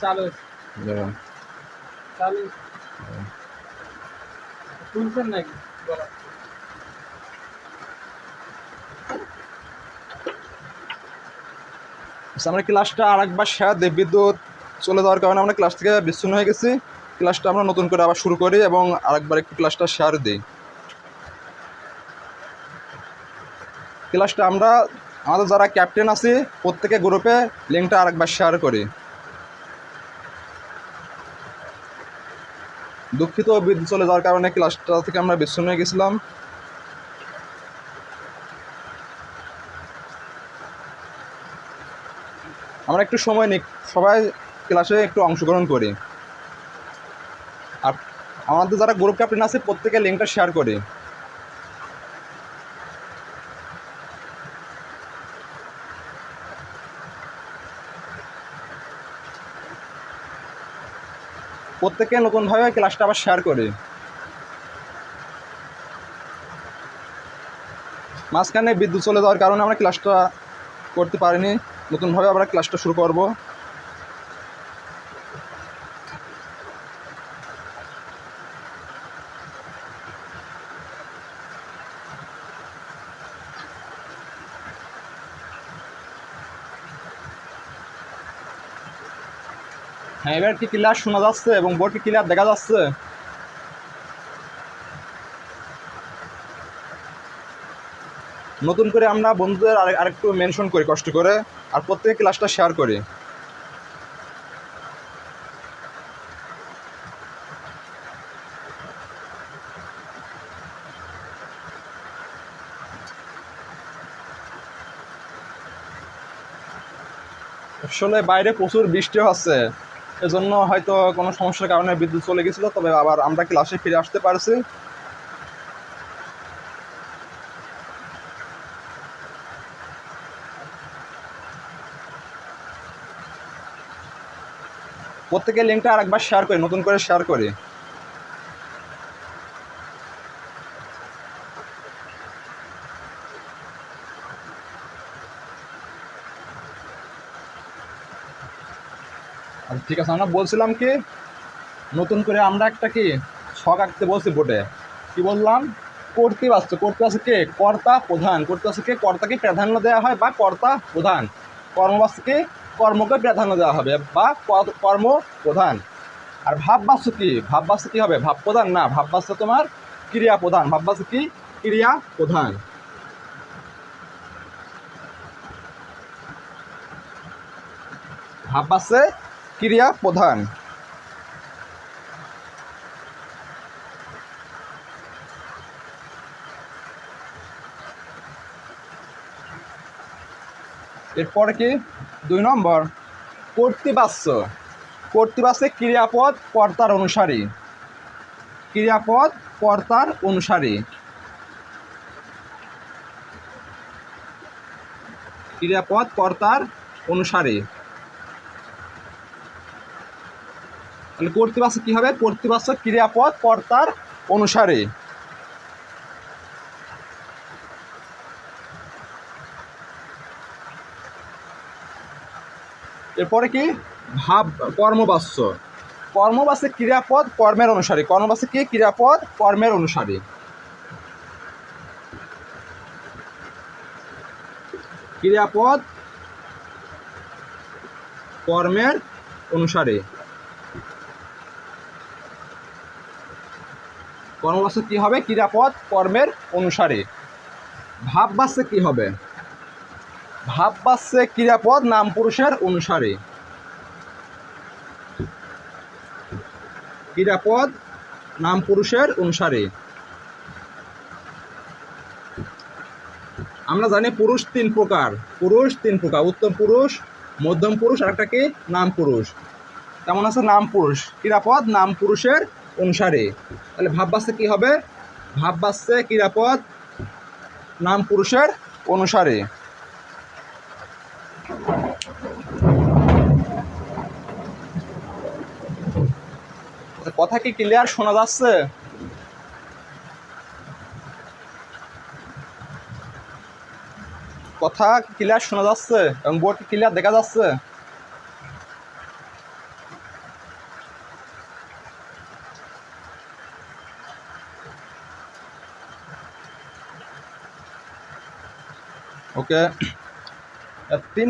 চালু দেখুন চালু শুনছেন নাকি বলা? আমরা ক্লাসটা আরেকবার শেয়ার দিই। বিদ্যুৎ চলে যাওয়ার কারণে আমরা ক্লাস থেকে বিচ্ছিন্ন হয়ে গেছি। ক্লাসটা আমরা নতুন করে আবার শুরু করি এবং আরেকবার একটু ক্লাসটা শেয়ার দিই। ক্লাসটা আমরা আমাদের যারা ক্যাপ্টেন আছি প্রত্যেকে গ্রুপে লিঙ্কটা আরেকবার শেয়ার করি। দুঃখিত, বিদ্যুৎ চলে যাওয়ার কারণে ক্লাসটা থেকে আমরা বিচ্ছিন্ন হয়ে গেছিলাম। আমরা একটু সময় নিই, সবাই ক্লাসে একটু অংশগ্রহণ করি। আর আমাদের যারা গ্রুপ ক্যাপ্টেন আছে প্রত্যেকে লিঙ্কটা শেয়ার করি। প্রত্যেকে নতুনভাবে ক্লাসটা আবার শেয়ার করি। মাঝখানে বিদ্যুৎ চলে যাওয়ার কারণে আমরা ক্লাসটা করতে পারিনি। নতুনভাবে আমরা ক্লাসটা শুরু করব। হ্যাঁ, এবার কি ক্লিয়ার শোনা যাচ্ছে এবং বোর্ড কি ক্লিয়ার দেখা যাচ্ছে? নতুন করে আমরা বন্ধুদের আরেকটু মেনশন করি কষ্ট করে, আর প্রত্যেকে ক্লাসটা শেয়ার করি। আসলে বাইরে প্রচুর বৃষ্টি হচ্ছে, এজন্য হয়তো কোনো সমস্যার কারণে বিদ্যুৎ চলে গেছিলো, তবে আবার আমরা ক্লাসে ফিরে আসতে পারছি। প্রত্যেকে লিঙ্কটা আরেকবার শেয়ার করি, নতুন করে শেয়ার করি। আচ্ছা ঠিক আছে, আমরা বলছিলাম কি নতুন করে আমরা একটা কি ছক আঁকতে বলছি বোর্ডে। কি বললাম? কর্তৃবাচ্য। কর্তৃবাচ্য কে? কর্তা প্রধান। কর্তৃবাচ্যকে কর্তাকে প্রাধান্য দেওয়া হয় বা কর্তা প্রধান। কর্মবাচ্যকে কর্মকে প্রাধান্য দেওয়া হবে বা কর্ম প্রধান। আর ভাববাচ্য কি? ভাববাচ্য কি হবে? ভাব প্রধান না, ভাববাচ্য তোমার ক্রিয়া প্রধান। ভাববাচ্য কি? ক্রিয়া প্রধান। ভাববাচ্যে ক্রিয়া প্রধান। এরপরে কি 2 নম্বর কর্তৃবাচ্য। কর্তৃবাচ্যে ক্রিয়াপদ কর্তার অনুসারী। ক্রিয়াপদ কর্তার অনুসারী। ক্রিয়াপদ কর্তার অনুসারী। তাহলে কর্তৃবাচ্য কি হবে? কর্তৃবাচ্য ক্রিয়াপদ কর্তার অনুসারী। এরপরে কি ভাব কর্মবাচ্য। কর্মবাচ্যে ক্রিয়াপদ কর্মের অনুসারী। কর্মবাচ্য কি? ক্রিয়াপদ কর্মের অনুসারী। ক্রিয়াপদ কর্মের অনুসারী। কর্মবাচ্য কি হবে? ক্রিয়াপদ কর্মের অনুসারী। ভাববাচ্যে কি হবে? ভাববাচ্যে ক্রিয়াপদ নাম পুরুষের অনুসারী। ক্রিয়াপদ নাম পুরুষের অনুসারী। আমরা জানি পুরুষ 3 প্রকার। পুরুষ 3 প্রকার: উত্তম পুরুষ, মধ্যম পুরুষ, আর একটা কি নাম পুরুষ। তেমন আছে নাম পুরুষ। ক্রিয়াপদ নাম পুরুষের অনুসারী। তাহলে ভাববাচ্যে কি হবে? ভাববাচ্যে ক্রিয়াপদ নাম পুরুষের অনুসারী। কথা কি ক্লিয়ার শোনা যাচ্ছে? কথা ক্লিয়ার শোনা যাচ্ছে এবং বোর্ড ক্লিয়ার দেখা যাচ্ছে? ওকে। 3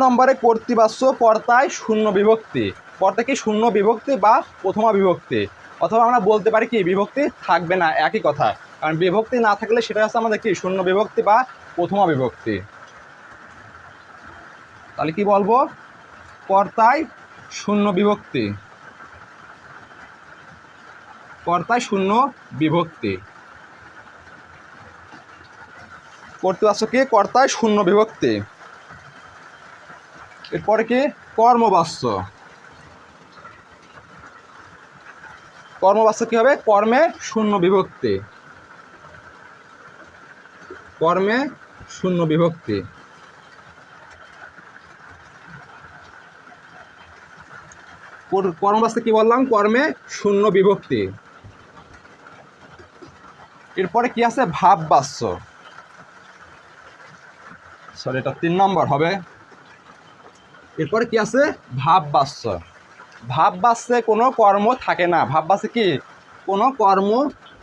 নম্বরে কর্তৃবাচ্য কর্তায় শূন্য বিভক্তি। কর্তা কি শূন্য বিভক্তি বা প্রথমা বিভক্তি, অথবা আমরা বলতে পারি কি বিভক্তি থাকবে না, একই কথা। কারণ বিভক্তি না থাকলে সেটা হচ্ছে আমাদের কি শূন্য বিভক্তি বা প্রথমা বিভক্তি। তাহলে কি বলবো? কর্তায় শূন্য বিভক্তি, কর্তায় শূন্য বিভক্তি। কর্তৃবাচ্য কি কর্তায় শূন্য বিভক্তি। এরপরে কি কর্মবাচ্য। কর্মবাচ্য কি হবে? কর্মে শূন্য বিভক্তি, কর্মে শূন্য বিভক্তি। কর্মবাচ্য কি বললাম? কর্মে শূন্য বিভক্তি। এরপরে কি আছে? ভাববাচ্য। সরি, এটা 3 নম্বর হবে। এরপরে কি আছে? ভাববাচ্য। ভাববাচ্যে কোনো কর্ম থাকে না। ভাববাচ্যে কি কোনো কর্ম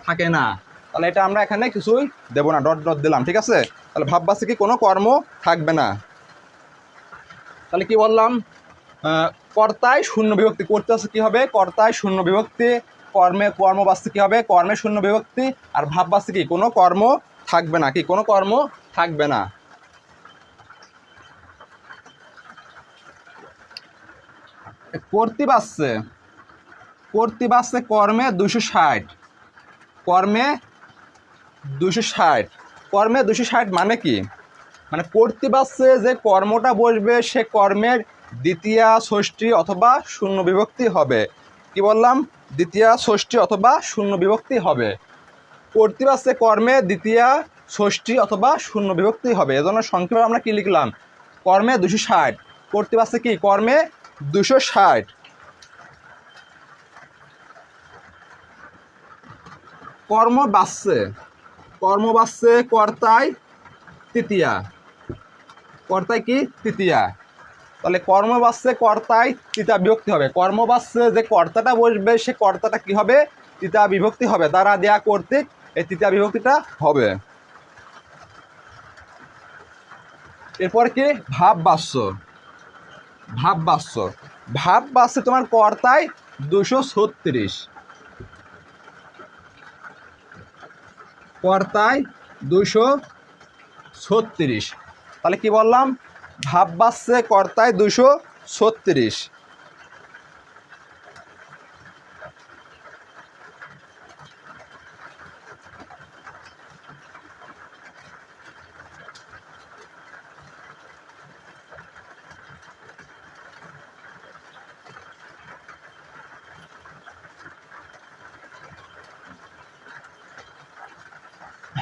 থাকে না। তাহলে এটা আমরা এখানে কিছুই দেব না, ডট ডট দিলাম, ঠিক আছে? তাহলে ভাববাচ্যে কি কোনো কর্ম থাকবে না। তাহলে কি বললাম? কর্তায় শূন্য বিভক্তি। কর্তৃবাচ্য কি হবে? কর্তায় শূন্য বিভক্তি। কর্মবাচ্য কি হবে? কর্মে শূন্য বিভক্তি। আর ভাববাচ্য কি কোনো কর্ম থাকবে না, কি কোনো কর্ম থাকবে না। কর্তৃবাচ্যে কর্মে 260, কর্মে 260। কর্মে 260 মানে কি? মানে কর্তৃবাচ্যে যে কর্মটা বসবে সে কর্মের দ্বিতীয়া ষষ্ঠী অথবা শূন্য বিভক্তি হবে। কি বললাম? দ্বিতীয়া ষষ্ঠী অথবা শূন্য বিভক্তি হবে। কর্তৃবাচ্যে কর্মে দ্বিতীয়া ষষ্ঠী অথবা শূন্য বিভক্তি হবে। এজন্য সংক্ষেপে আমরা কি লিখলাম? কর্মে 260। কর্তৃবাচ্যে কি কর্মে 260। কর্মবাচ্যে কর্তায় তৃতীয়া, কর্তায় কি তৃতীয়া। তাহলে কর্মবাচ্যে কর্তায় তৃতীয়া বিভক্তি হবে। কর্মবাচ্যে যে কর্তাটা বসবে সে কর্তাটা কি হবে? তৃতীয়া বিভক্তি হবে। দ্বারা দেয়া কর্তৃক এই তৃতীয়া বিভক্তিটা হবে। এরপর কি ভাববাচ্য। ভাববাচ্যে তোমার কর্তায় 236, কর্তায় 236। তাহলে কি বললাম? ভাববাচ্যে কর্তায় 236।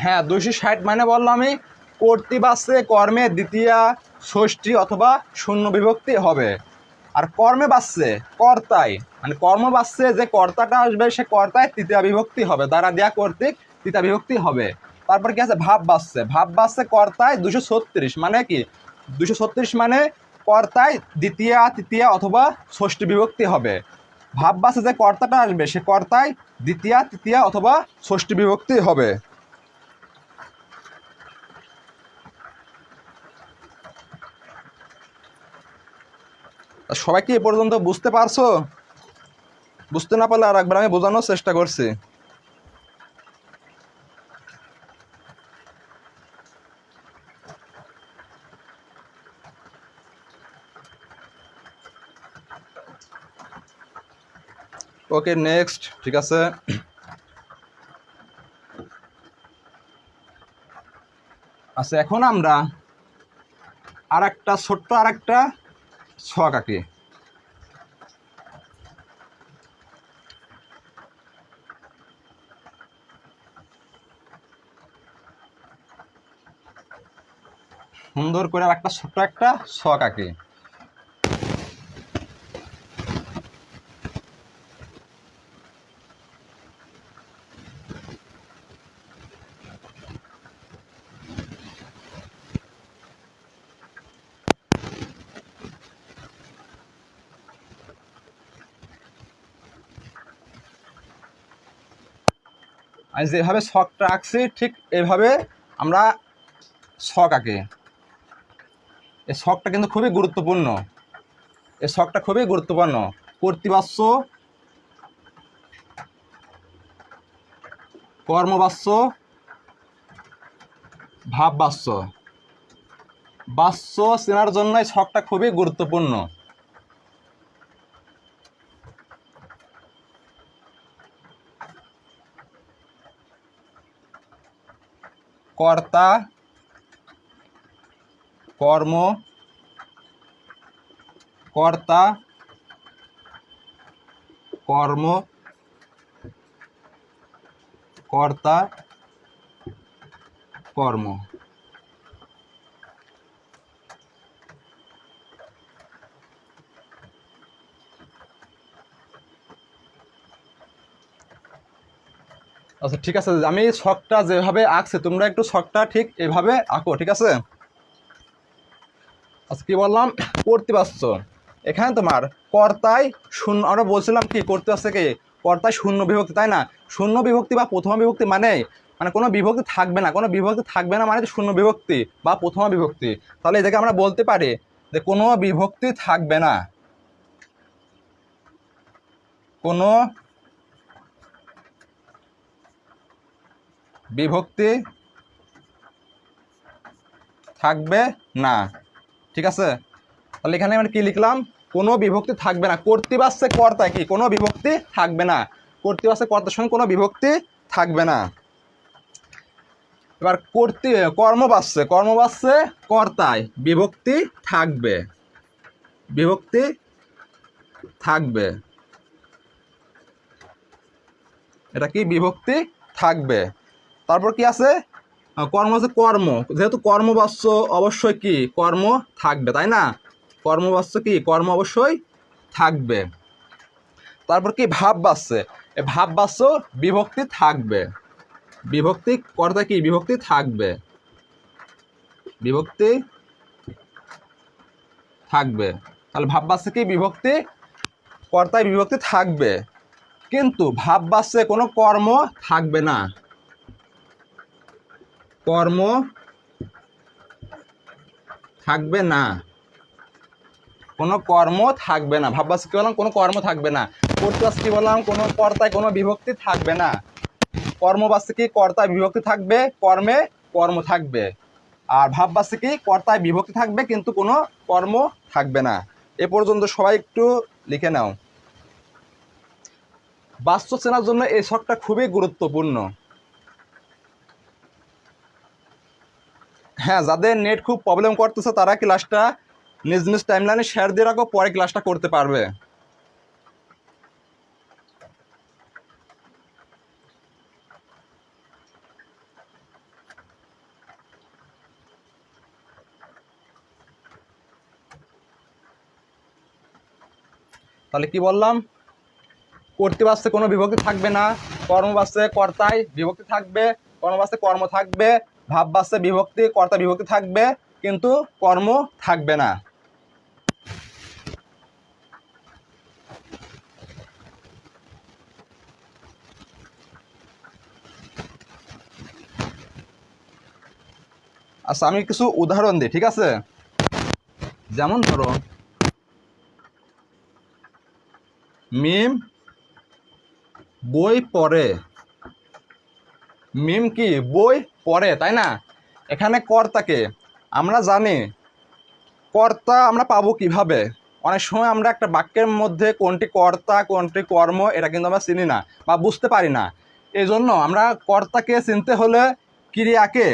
হ্যাঁ, 260 মানে বললাম আমি কর্তৃবাচ্যে কর্মে দ্বিতীয়া ষষ্ঠী অথবা শূন্য বিভক্তি হবে। আর কর্মে বাচ্যে কর্তায়, মানে কর্মবাচ্যে যে কর্তাটা আসবে সে কর্তায় তৃতীয়া বিভক্তি হবে। দ্বারা দেয়া কর্তৃক তৃতীয়া বিভক্তি হবে। তারপর কি আছে? ভাববাচ্যে কর্তায় 236 মানে কি? 236 মানে কর্তায় দ্বিতীয়া তৃতীয়া অথবা ষষ্ঠী বিভক্তি হবে। ভাববাচ্যে যে কর্তাটা আসবে সে কর্তায় দ্বিতীয়া তৃতীয়া অথবা ষষ্ঠী বিভক্তি হবে। সবাই কি এ পর্যন্ত বুঝতে পারছো? বুঝতে না পারলে আর একবার আমি বোঝানোর চেষ্টা করছি। ওকে, নেক্সট। ঠিক আছে, আচ্ছা এখন আমরা ছোট্ট আর একটা ছক আঁকি। সুন্দর করে ছোট্ট একটা ছক আঁকি। আমি যেভাবে ছকটা আঁকছি ঠিক এভাবে আমরা ছক আঁকে। এই ছকটা কিন্তু খুবই গুরুত্বপূর্ণ, এই ছকটা খুবই গুরুত্বপূর্ণ। কর্তৃবাচ্য, কর্মবাচ্য, ভাববাচ্য, বাচ্য চেনার জন্য এই ছকটা খুবই গুরুত্বপূর্ণ। কর্তা, কর্ম, কর্তা, কর্ম, কর্তা, কর্ম। আচ্ছা ঠিক আছে, আমি ছকটা যেভাবে আঁকছি তোমরা একটু ছকটা ঠিক এভাবে আঁকো, ঠিক আছে। আচ্ছা কি বললাম, কর্তৃবাচ্য। এখানে তোমার কর্তায় শূন্য, আমরা বলছিলাম কি কর্তৃবাচ্য কি কর্তায় শূন্য বিভক্তি, তাই না? শূন্য বিভক্তি বা প্রথমা বিভক্তি মানে কোনো বিভক্তি থাকবে না, কোনো বিভক্তি থাকবে না মানে শূন্য বিভক্তি বা প্রথমা বিভক্তি। তাহলে এটাকে আমরা বলতে পারি যে কোনো বিভক্তি থাকবে না, কোনো বিভক্তি থাকবে না, ঠিক আছে। তাহলে এখানে আমরা কি লিখলাম, কোনো বিভক্তি থাকবে না। কর্তৃবাচ্যে কর্তা কি কোনো বিভক্তি থাকবে না, কর্তৃবাচ্যে কর্তার সঙ্গে কোনো বিভক্তি থাকবে না। এবার কর্মবাচ্যে, কর্মবাচ্যে কর্তায় বিভক্তি থাকবে, বিভক্তি থাকবে, এটা কি বিভক্তি থাকবে। তারপর কি আছে, কর্ম আছে কর্ম, যেহেতু কর্মবাচ্য অবশ্যই কি কর্ম থাকবে, তাই না? কর্মবাচ্য কি কর্ম অবশ্যই থাকবে। তারপর কি ভাববাচ্যে, এই ভাববাচ্য বিভক্তি থাকবে, বিভক্তি কর্তা কি বিভক্তি থাকবে, বিভক্তি থাকবে। তাহলে ভাববাচ্যে কি বিভক্তি কর্তায় বিভক্তি থাকবে, কিন্তু ভাববাচ্যে কোনো কর্ম থাকবে না, কর্ম থাকবে না, কোনো কর্ম থাকবে না। ভাববাচ্যে কি বললাম, কোনো কর্ম থাকবে না। কর্তৃবাচ্যে কি বললাম, কোনো কর্তায় কোনো বিভক্তি থাকবে না। কর্মবাচ্যে কি কর্তায় বিভক্তি থাকবে, কর্মে কর্ম থাকবে। আর ভাববাচ্যে কি কর্তায় বিভক্তি থাকবে কিন্তু কোনো কর্ম থাকবে না। এ পর্যন্ত সবাই একটু লিখে নাও। বাচ্য চেনার জন্য এই ছকটা খুবই গুরুত্বপূর্ণ। হ্যাঁ, যাদের নেট খুব প্রবলেম করতেছে তারা ক্লাসটা নিজ নিজ টাইমলাইনে শেয়ার দিয়ে রাখো, পরে ক্লাসটা করতে পারবে। তাহলে কি বললাম, কর্তৃবাচ্যে কোনো বিভক্তি থাকবে না, কর্মবাচ্যে কর্তায় বিভক্তি থাকবে, কর্মবাচ্যে কর্ম থাকবে, ভাববাচ্যে বিভক্তি কর্তা বিভক্তি থাকবে কিন্তু কর্ম থাকবে না। আচ্ছা আমি কিছু উদাহরণ দিই, ঠিক আছে। যেমন ধরো মিম বই পড়ে, মিম কি বই পড়ে, তাই না? এখানে কর্তাকে আমরা জানি, কর্তা আমরা পাবো কিভাবে? অনেক সময় আমরা একটা বাক্যের মধ্যে কোনটি কর্তা কোনটি কর্ম এটা কিন্তু আমরা চিনি না বা বুঝতে পারি না। এই জন্য আমরা কর্তাকে চিনতে হলে ক্রিয়াকে,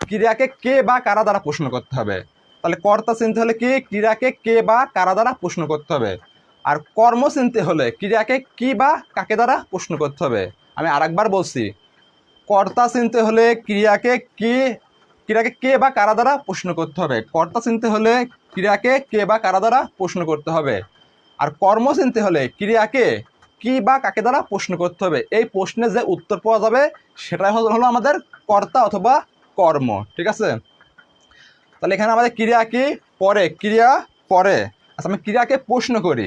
ক্রিয়াকে কে বা কারা দ্বারা প্রশ্ন করতে হবে। তাহলে কর্তা চিনতে হলে কি ক্রিয়াকে কে বা কারা দ্বারা প্রশ্ন করতে হবে। আর কর্ম চিনতে হলে ক্রিয়াকে কি বা কাকে দ্বারা প্রশ্ন করতে হবে। আমি আরেকবার বলছি, কর্তা চিনতে হলে ক্রিয়াকে কি, ক্রিয়াকে কে বা কারা দ্বারা প্রশ্ন করতে হবে। কর্তা চিনতে হলে ক্রিয়াকে কে বা কারা দ্বারা প্রশ্ন করতে হবে। আর কর্ম চিনতে হলে ক্রিয়াকে কি বা কাকে দ্বারা প্রশ্ন করতে হবে। এই প্রশ্নে যে উত্তর পাওয়া যাবে সেটাই হলো আমাদের কর্তা অথবা কর্ম, ঠিক আছে। তাহলে এখানে আমাদের ক্রিয়া কি পরে, ক্রিয়া পরে। আচ্ছা আমি ক্রিয়াকে প্রশ্ন করি,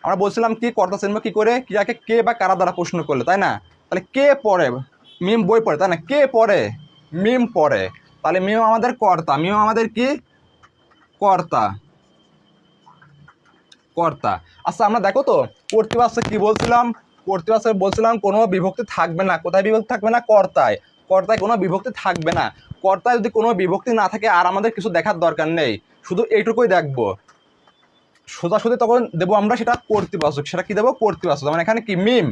আমরা বলছিলাম কি কর্তা চিনব কি করে, ক্রিয়াকে কে বা কারা দ্বারা প্রশ্ন করলে, তাই না? তাহলে কে পড়ে, মিম বই পড়ে, তাই না? কে পড়ে, মিম পড়ে। তাহলে মিম আমাদের কর্তা, মিম আমাদের কি কর্তা, কর্তা। আচ্ছা আমরা দেখো তো কর্তৃবাচ্যে কি বলছিলাম, কর্তৃবাচ্যে বলছিলাম কোনো বিভক্তি থাকবে না। কোথায় বিভক্তি থাকবে না? কর্তায়। কর্তায় কোনো বিভক্তি থাকবে না। কর্তায় যদি কোনো বিভক্তি না থাকে আর আমাদের কিছু দেখার দরকার নেই, শুধু এইটুকুই দেখবো। সোজাসুজি তখন দেবো আমরা সেটা কর্তৃবাচক। সেটা কি দেবো? কর্তৃবাচক। মানে এখানে কি মিম,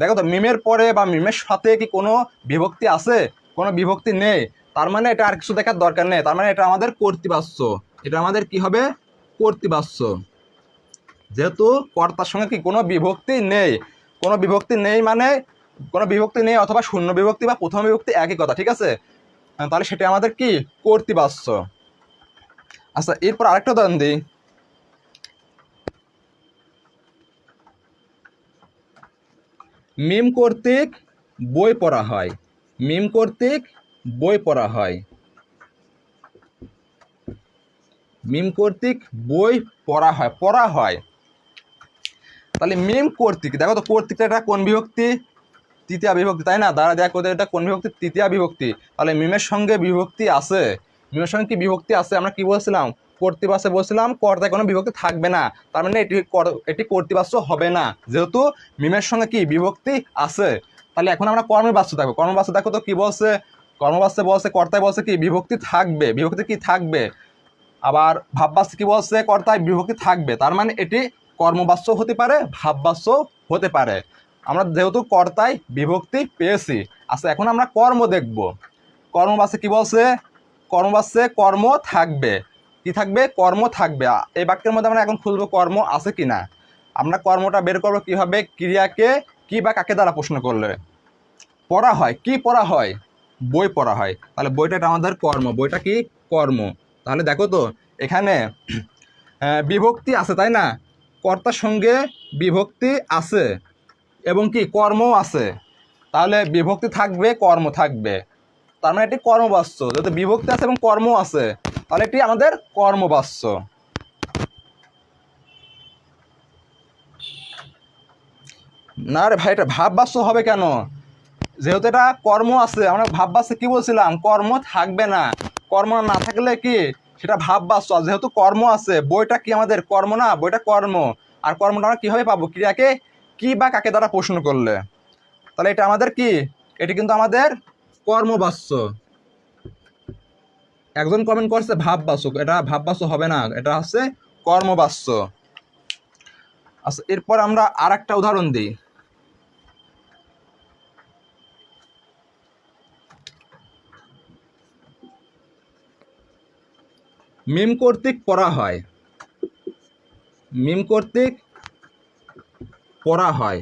দেখো তো মিমের পরে বা মিমের সাথে কি কোনো বিভক্তি আছে? কোনো বিভক্তি নেই, তার মানে এটা আর কিছু দেখার দরকার নেই, তার মানে এটা আমাদের কর্তৃবাচ্য। এটা আমাদের কি হবে? কর্তৃবাচ্য। যেহেতু কর্তার সঙ্গে কি কোনো বিভক্তি নেই, কোনো বিভক্তি নেই মানে কোনো বিভক্তি নেই অথবা শূন্য বিভক্তি বা প্রথম বিভক্তি একই কথা, ঠিক আছে? তাহলে সেটা আমাদের কি কর্তৃবাচ্য। আচ্ছা এরপর আরেকটা উদাহরণ দিই। মিম কর্তৃক বই পড়া হয়, মিম কর্তৃক বই পড়া হয়, মিম কর্তৃক বই পড়া হয়, পড়া হয়। তাহলে মিম কর্তৃক, দেখো তো কর্তৃকটা এটা কোন বিভক্তি? তৃতীয়া বিভক্তি, তাই না? দ্বারা দেখো এটা কোন বিভক্তি? তৃতীয়া বিভক্তি। তাহলে মিমের সঙ্গে বিভক্তি আছে, মিমের সঙ্গে কি বিভক্তি আছে? আমরা কি বলছিলাম? কর্তৃবাচ্যে বলছিলাম কর্তায় কোনো বিভক্তি থাকবে না, তার মানে এটি কর্তৃবাচ্য হবে না, যেহেতু মিমের সঙ্গে কি বিভক্তি আছে। তাহলে এখন আমরা কর্মবাচ্য দেখো, কর্মবাচ্য দেখো তো কি বলছে? কর্মবাচ্যে বলছে কর্তায় বলছে কি বিভক্তি থাকবে, বিভক্তি কি থাকবে। আবার ভাববাচ্য কি বলছে? কর্তায় বিভক্তি থাকবে, তার মানে এটি কর্মবাচ্য হতে পারে, ভাববাচ্য হতে পারে। আমরা যেহেতু কর্তায় বিভক্তি পেয়েছি। আচ্ছা এখন আমরা কর্ম দেখব। কর্মবাচ্যে কি বলছে? কর্মবাচ্যে কর্ম থাকবে, কি থাকবে? কর্ম থাকবে। এই বাক্যের মধ্যে আমরা এখন খুঁজবো কর্ম আছে কি না। আমরা কর্মটা বের করবো কীভাবে? ক্রিয়াকে কি বা কাকে দ্বারা প্রশ্ন করলে। পড়া হয়, কি পড়া হয়? বই পড়া হয়। তাহলে বইটা আমাদের কর্ম, বইটা কি কর্ম। তাহলে দেখো তো এখানে বিভক্তি আছে, তাই না? কর্তার সঙ্গে বিভক্তি আছে এবং কি কর্মও আছে, তাহলে বিভক্তি থাকবে, কর্ম থাকবে, তার মানে এটি কর্মবাচ্য। যেহেতু বিভক্তি আছে এবং কর্ম আছে, তাহলে এটি আমাদের কর্মবাচ্য। না রে ভাই, এটা ভাববাচ্য হবে কেন? যেহেতু এটা কর্ম আছে, আমরা ভাববাচ্যে কি বলছিলাম? কর্ম থাকবে না। কর্ম না থাকলে কি সেটা ভাববাচ্য। যেহেতু কর্ম আছে, বইটা কি আমাদের কর্ম না? বইটা কর্ম। আর কর্মটা আমরা কীভাবে পাবো? ক্রিয়াকে কি বা কাকে দ্বারা প্রশ্ন করলে। তাহলে এটা আমাদের কি? এটি কিন্তু আমাদের কর্মবাচ্য। একজন কমেন্ট করছে ভাববাচ্য, এটা ভাববাচ্য হবে না, এটা হচ্ছে কর্মবাচ্য। আচ্ছা এরপর আমরা আর একটা উদাহরণ দিই। মিম কর্তৃক পড়া হয়, মিম কর্তৃক পড়া হয়।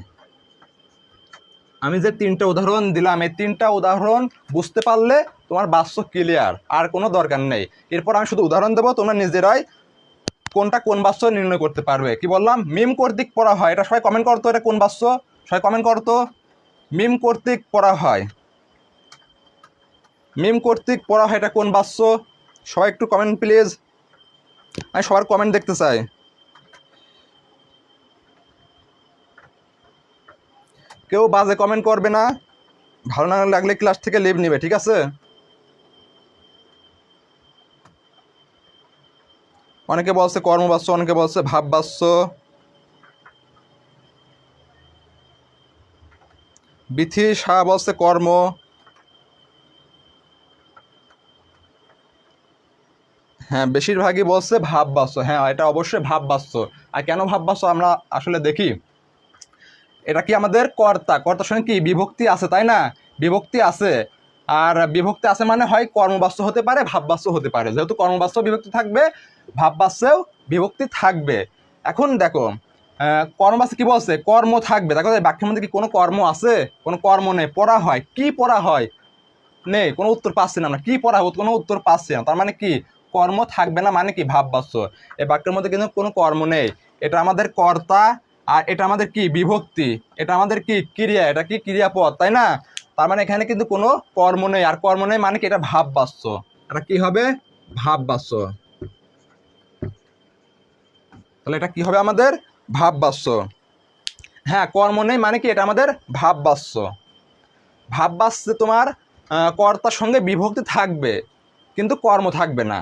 আমি যে তিনটা উদাহরণ দিলাম, এই তিনটা উদাহরণ বুঝতে পারলে তোমার বাচ্য ক্লিয়ার, আর কোনো দরকার নেই। এরপর আমি শুধু উদাহরণ দেবো, তোমরা নিজেরাই কোনটা কোন বাচ্য নির্ণয় করতে পারবে। কি বললাম? মিম কর্তৃক পড়া হয়, এটা সবাই কমেন্ট করতো, এটা কোন বাচ্য? সবাই কমেন্ট করতো। মিম কর্তৃক পড়া হয়, মিম কর্তৃক পড়া হয়, এটা কোন বাচ্য? সবাই একটু কমেন্ট প্লিজ, আমি সবার কমেন্ট দেখতে চাই। কেউ বাজে কমেন্ট করবে না, ভালো না লাগলে ক্লাস থেকে লিভ নিবে, ঠিক আছে? অনেকে বলছে কর্মবাচ্য, অনেকে বলছে ভাববাচ্য। বিথি শাহ বলছে কর্ম। হ্যাঁ বেশিরভাগই বলছে ভাববাচ্য। হ্যাঁ এটা অবশ্যই ভাববাচ্য। আর কেন ভাববাচ্য আমরা আসলে দেখি। এটা কি আমাদের কর্তা, কর্তার সঙ্গে কি বিভক্তি আছে, তাই না? বিভক্তি আছে, আর বিভক্তি আছে মানে হয় কর্মবাচ্য হতে পারে, ভাববাচ্য হতে পারে। যেহেতু কর্মবাচ্য বিভক্তি থাকবে, ভাববাচ্যেও বিভক্তি থাকবে। এখন দেখো কর্মবাচ্য কি বলছে? কর্ম থাকবে। দেখো বাক্যের মধ্যে কি কোনো কর্ম আছে? কোনো কর্ম নেই। পড়া হয়, কি পড়া হয়? নেই, কোনো উত্তর পাচ্ছি না আমরা। কি পড়া হয়? কোনো উত্তর পাচ্ছি না, তার মানে কি কর্ম থাকবে না, মানে কি ভাববাচ্য। এই বাক্যের মধ্যে কিন্তু কোনো কর্ম নেই। এটা আমাদের কর্তা, আর এটা আমাদের কি বিভক্তি, এটা আমাদের কি ক্রিয়া, এটা কি ক্রিয়াপদ, তাই না? তার মানে এখানে কিন্তু কোনো কর্ম নেই, আর কর্ম নেই মানে কি এটা ভাববাচ্য। এটা কি হবে? ভাববাচ্য। তাহলে এটা কি হবে? আমাদের ভাববাচ্য। হ্যাঁ কর্ম নেই মানে কি এটা আমাদের ভাববাচ্য। ভাববাচ্যে তোমার কর্তার সঙ্গে বিভক্তি থাকবে, কিন্তু কর্ম থাকবে না,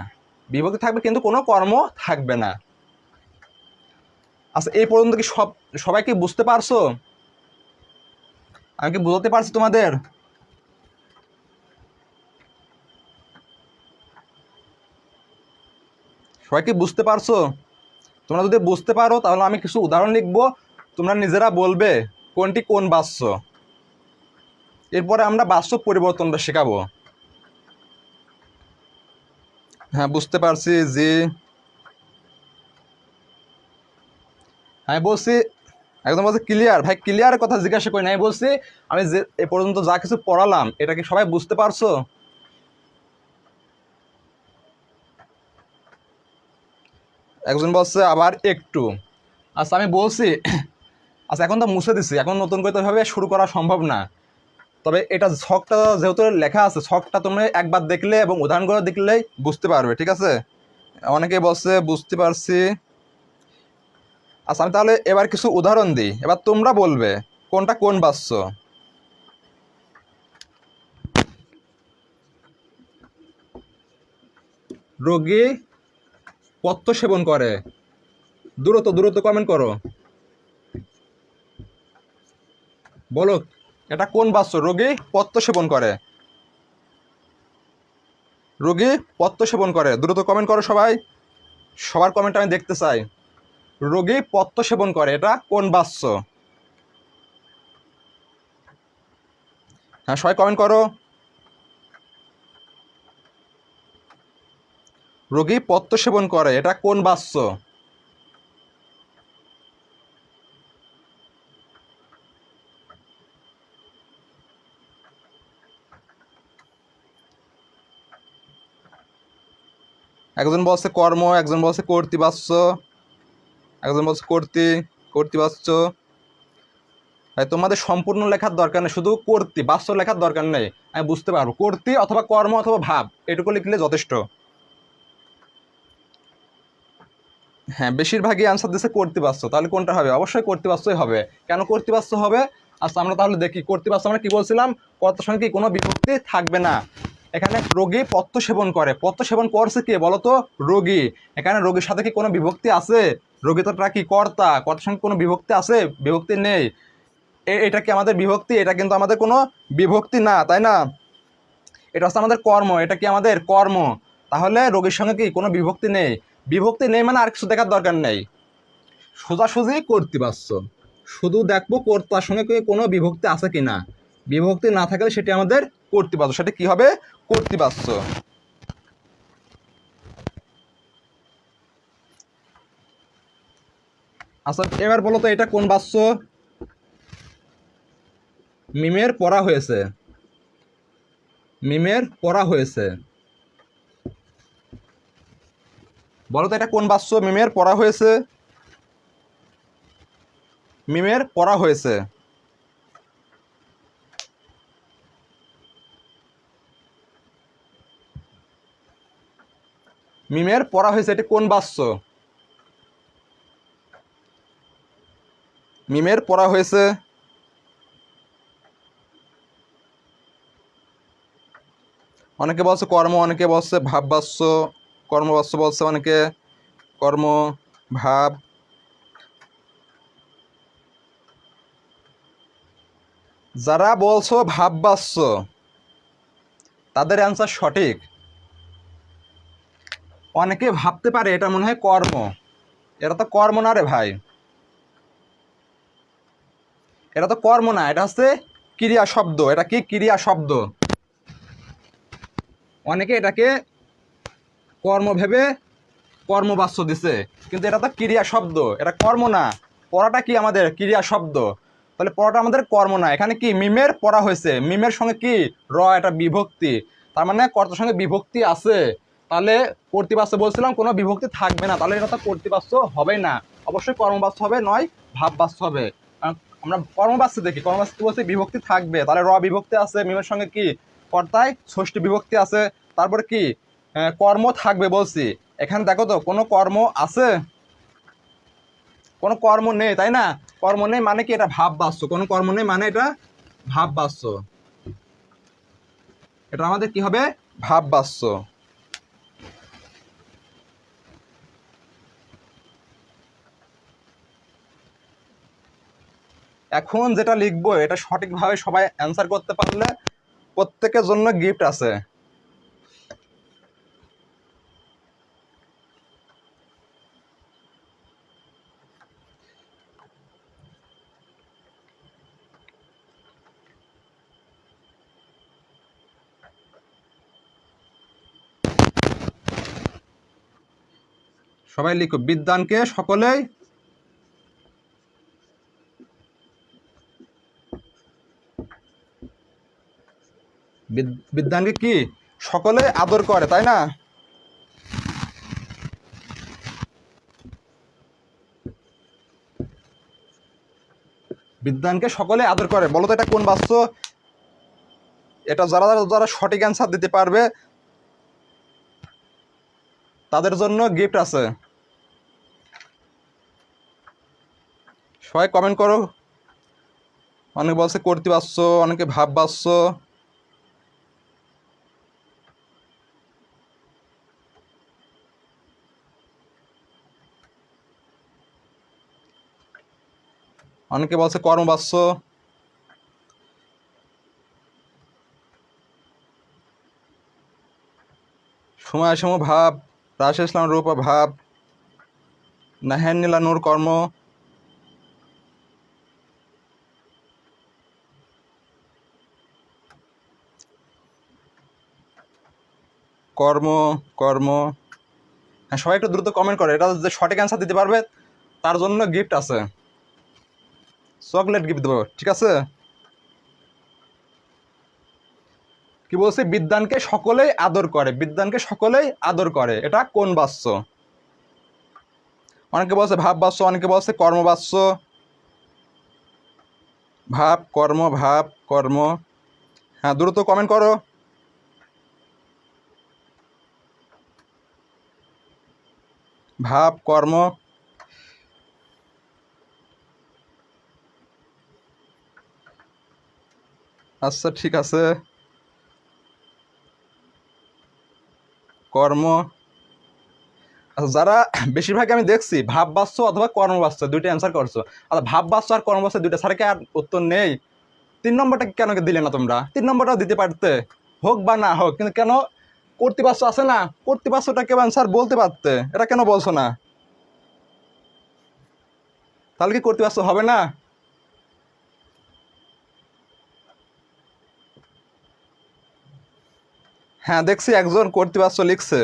বিভক্তি থাকবে কিন্তু কোনো কর্ম থাকবে না। আচ্ছা, এই পর্যন্ত কি সবাই কি বুঝতে পারছো? আমি কি বুঝতে পারছি তোমাদের? সবাই কি বুঝতে পারছো? তোমরা যদি বুঝতে পারো তাহলে আমি কিছু উদাহরণ লিখবো, তোমরা নিজেরা বলবে কোনটি কোন বাচ্য। এরপরে আমরা বাচ্য পরিবর্তনটা শেখাবো। হ্যাঁ, বুঝতে পারছি জি। আমি বলছি একদম বলছি ক্লিয়ার। ভাই ক্লিয়ারের কথা জিজ্ঞাসা করি না, আমি বলছি আমি যে এ পর্যন্ত যা কিছু পড়ালাম এটা কি সবাই বুঝতে পারছো? একজন বলছে আবার একটু। আচ্ছা, আমি বলছি আচ্ছা এখন তো মুছে দিছি, এখন নতুন করে তো এভাবে শুরু করা সম্ভব না। তবে এটা ছকটা যেহেতু লেখা আছে, ছকটা তোমরা একবার দেখলে এবং উদাহরণগুলো দেখলেই বুঝতে পারবে, ঠিক আছে? অনেকে বলছে বুঝতে পারছি। আচ্ছা, আমি তাহলে এবার কিছু উদাহরণ দিই, এবার তোমরা বলবে কোনটা কোন বাচ্য। রোগী পথ্য সেবন করে। দ্রুত দ্রুত কমেন্ট করো, বলো এটা কোন বাচ্য? রোগী পথ্য সেবন করে। রোগী পথ্য সেবন করে, দ্রুত কমেন্ট করো সবাই, সবার কমেন্ট আমি দেখতে চাই। রোগী পথ্য সেবন করে, এটা কোন বাচ্য? হ্যাঁ, সবাই কমেন্ট করো। রোগী পথ্য সেবন করে, এটা কোন বাচ্য? একজন বলছে কর্ম, একজন বলছে কর্তৃবাচ্য, একজন বলছে কর্তৃবাচ্য। তাই তোমাদের সম্পূর্ণ লেখার দরকার নেই, শুধু কর্তৃ বাচ্য লেখার দরকার নেই। আমি বুঝতে পারবো কর্তৃ অথবা কর্ম অথবা ভাব, এটুকু লিখলে যথেষ্ট। হ্যাঁ, বেশিরভাগই আনসার দিচ্ছে কর্তৃবাচ্য, তাহলে কোনটা হবে? অবশ্যই কর্তৃবাচ্যই হবে। কেন কর্তৃবাচ্য হবে? আচ্ছা, আমরা তাহলে দেখি কর্তৃবাচ্য আমরা কি বলছিলাম, কর্তার সঙ্গে কি কোনো বিভক্তি থাকবে না। এখানে রোগী পথ্য সেবন করে, পথ্য সেবন করছে কে বলো তো? রোগী। এখানে রোগীর সাথে কি কোনো বিভক্তি আছে? রোগী তো কি কর্তা, কর্তার সঙ্গে কোনো বিভক্তি আছে? বিভক্তি নেই। এটা কি আমাদের বিভক্তি? এটা কিন্তু আমাদের কোনো বিভক্তি না, তাই না? এটা হচ্ছে আমাদের কর্ম, এটা কি আমাদের কর্ম। তাহলে রোগীর সঙ্গে কি কোনো বিভক্তি নেই। বিভক্তি নেই মানে আর কিছু দেখার দরকার নেই, সোজাসুজি কর্তৃবাচ্য। শুধু দেখবো কর্তার সঙ্গে কি কোনো বিভক্তি আছে কি না। বিভক্তি না থাকলে সেটি আমাদের কর্তৃবাচ্য, সেটা কি হবে? কর্তৃবাচ্য। আচ্ছা, এবার বলো তো এটা কোন বাচ্য? মিমের পড়া হয়েছে, মিমের পড়া হয়েছে। বলো তো এটা কোন বাচ্য? মিমের পড়া হয়েছে, মিমের পড়া হয়েছে। মিমের পড়া হয়েছে, এটি কোন বাচ্য? মিমের পড়া হয়েছে। অনেকে বলছে কর্ম, অনেকে বলছে ভাব বাচ্য, কর্মবাচ্য বলছে অনেকে, কর্ম ভাব। যারা বলছো ভাব বাচ্য তাদের অ্যান্সার সঠিক। অনেকে ভাবতে পারে এটা মনে হয় কর্ম, এটা তো কর্ম না রে ভাই, এটা তো কর্ম না, এটা হচ্ছে ক্রিয়া শব্দ। এটা কি ক্রিয়া শব্দ? অনেকে এটাকে কর্ম ভেবে কর্মবাচ্য দিছে, কিন্তু এটা তো ক্রিয়া শব্দ, এটা কর্ম না। পড়াটা কি আমাদের ক্রিয়া শব্দ, তাহলে পড়াটা আমাদের কর্ম না। এখানে কি মিমের পড়া হয়েছে, মিমের সঙ্গে কি এটা বিভক্তি, তার মানে কর্তার সঙ্গে বিভক্তি আছে। তাহলে কর্তৃবাচ্য বলছিলাম কোনো বিভক্তি থাকবে না, তাহলে এটা তো কর্তৃবাচ্য হবেই না, অবশ্যই কর্মবাচ্য হবে, নয় ভাববাচ্য হবে। আমরা কর্মবাচ্য দেখি, কর্মবাচ্য বলতে বিভক্তি থাকবে, তাহলে বিভক্তি আছে, মিমের সঙ্গে কি কর্তায় ষষ্ঠী বিভক্তি আছে, তারপরে কি কর্ম থাকবে বলছি। এখানে দেখো তো কোনো কর্ম আছে? কোনো কর্ম নেই, তাই না? কর্ম নেই মানে কি এটা ভাব বাচ্য, কোনো কর্ম নেই মানে এটা ভাব বাচ্য, এটা আমাদের কি হবে? ভাব বাচ্য। এখন যেটা লিখবো এটা সঠিকভাবে সবাই অ্যান্সার করতে পারলে প্রত্যেকের জন্য গিফট আছে। সবাই লিখো, বিদ্যানকে সকলেই বিদ্যানকে কি সকলে আদর করে, তাই না? বিদ্যানকে সকলে আদর করে। বলো তো এটা কোন বাক্য? এটা যারা যারা সঠিক অ্যান্সার দিতে পারবে তাদের জন্য গিফট আছে। সবাই কমেন্ট করো। অনেকে বলছে কর্তৃবাচ্য, অনেকে ভাববাচ্য। অনেকে বলছে কর্মবাচ্য। সময় সম ভাব, রাশি ইসলাম রূপ ভাব, নাহেন নীলা নূর কর্ম, কর্ম কর্ম। হ্যাঁ, সবাই একটু দ্রুত কমেন্ট করে। এটা যে সঠিক অ্যান্সার দিতে পারবে তার জন্য গিফট আছে, চকলেট গিফট দেবো, ঠিক আছে? কি বলছে? বিদ্যানকে সকলেই আদর করে। বিদ্যানকে সকলেই আদর করে, এটা কোন বাচ্য? অনেকে বলছে ভাব বাচ্য, অনেকে বলছে কর্মবাচ্য। ভাব কর্ম, ভাব কর্ম। হ্যাঁ, দ্রুত কমেন্ট করো। ভাব কর্ম। আচ্ছা, ঠিক আছে। কর্ম। আচ্ছা, যারা বেশিরভাগ আমি দেখছি ভাব বাচ্য অথবা কর্মবাচ্য দুইটা অ্যান্সার করছো। আচ্ছা, ভাব বাচ্য আর কর্মবাচ্য দুইটা ছাড়া কি আর উত্তর নেই? 3 নম্বরটা কেন দিলে না তোমরা? 3 নম্বরটাও দিতে পারতে, হোক বা না হোক, কিন্তু কেন কর্তৃবাচ্য আছে না, কর্তৃবাচ্যটা কেউ অ্যান্সার বলতে পারতে, এটা কেন বলছো না? তাহলে কি কর্তৃবাচ্য হবে না? হ্যাঁ, দেখছি একজন কর্তৃবাচ্য লিখছে।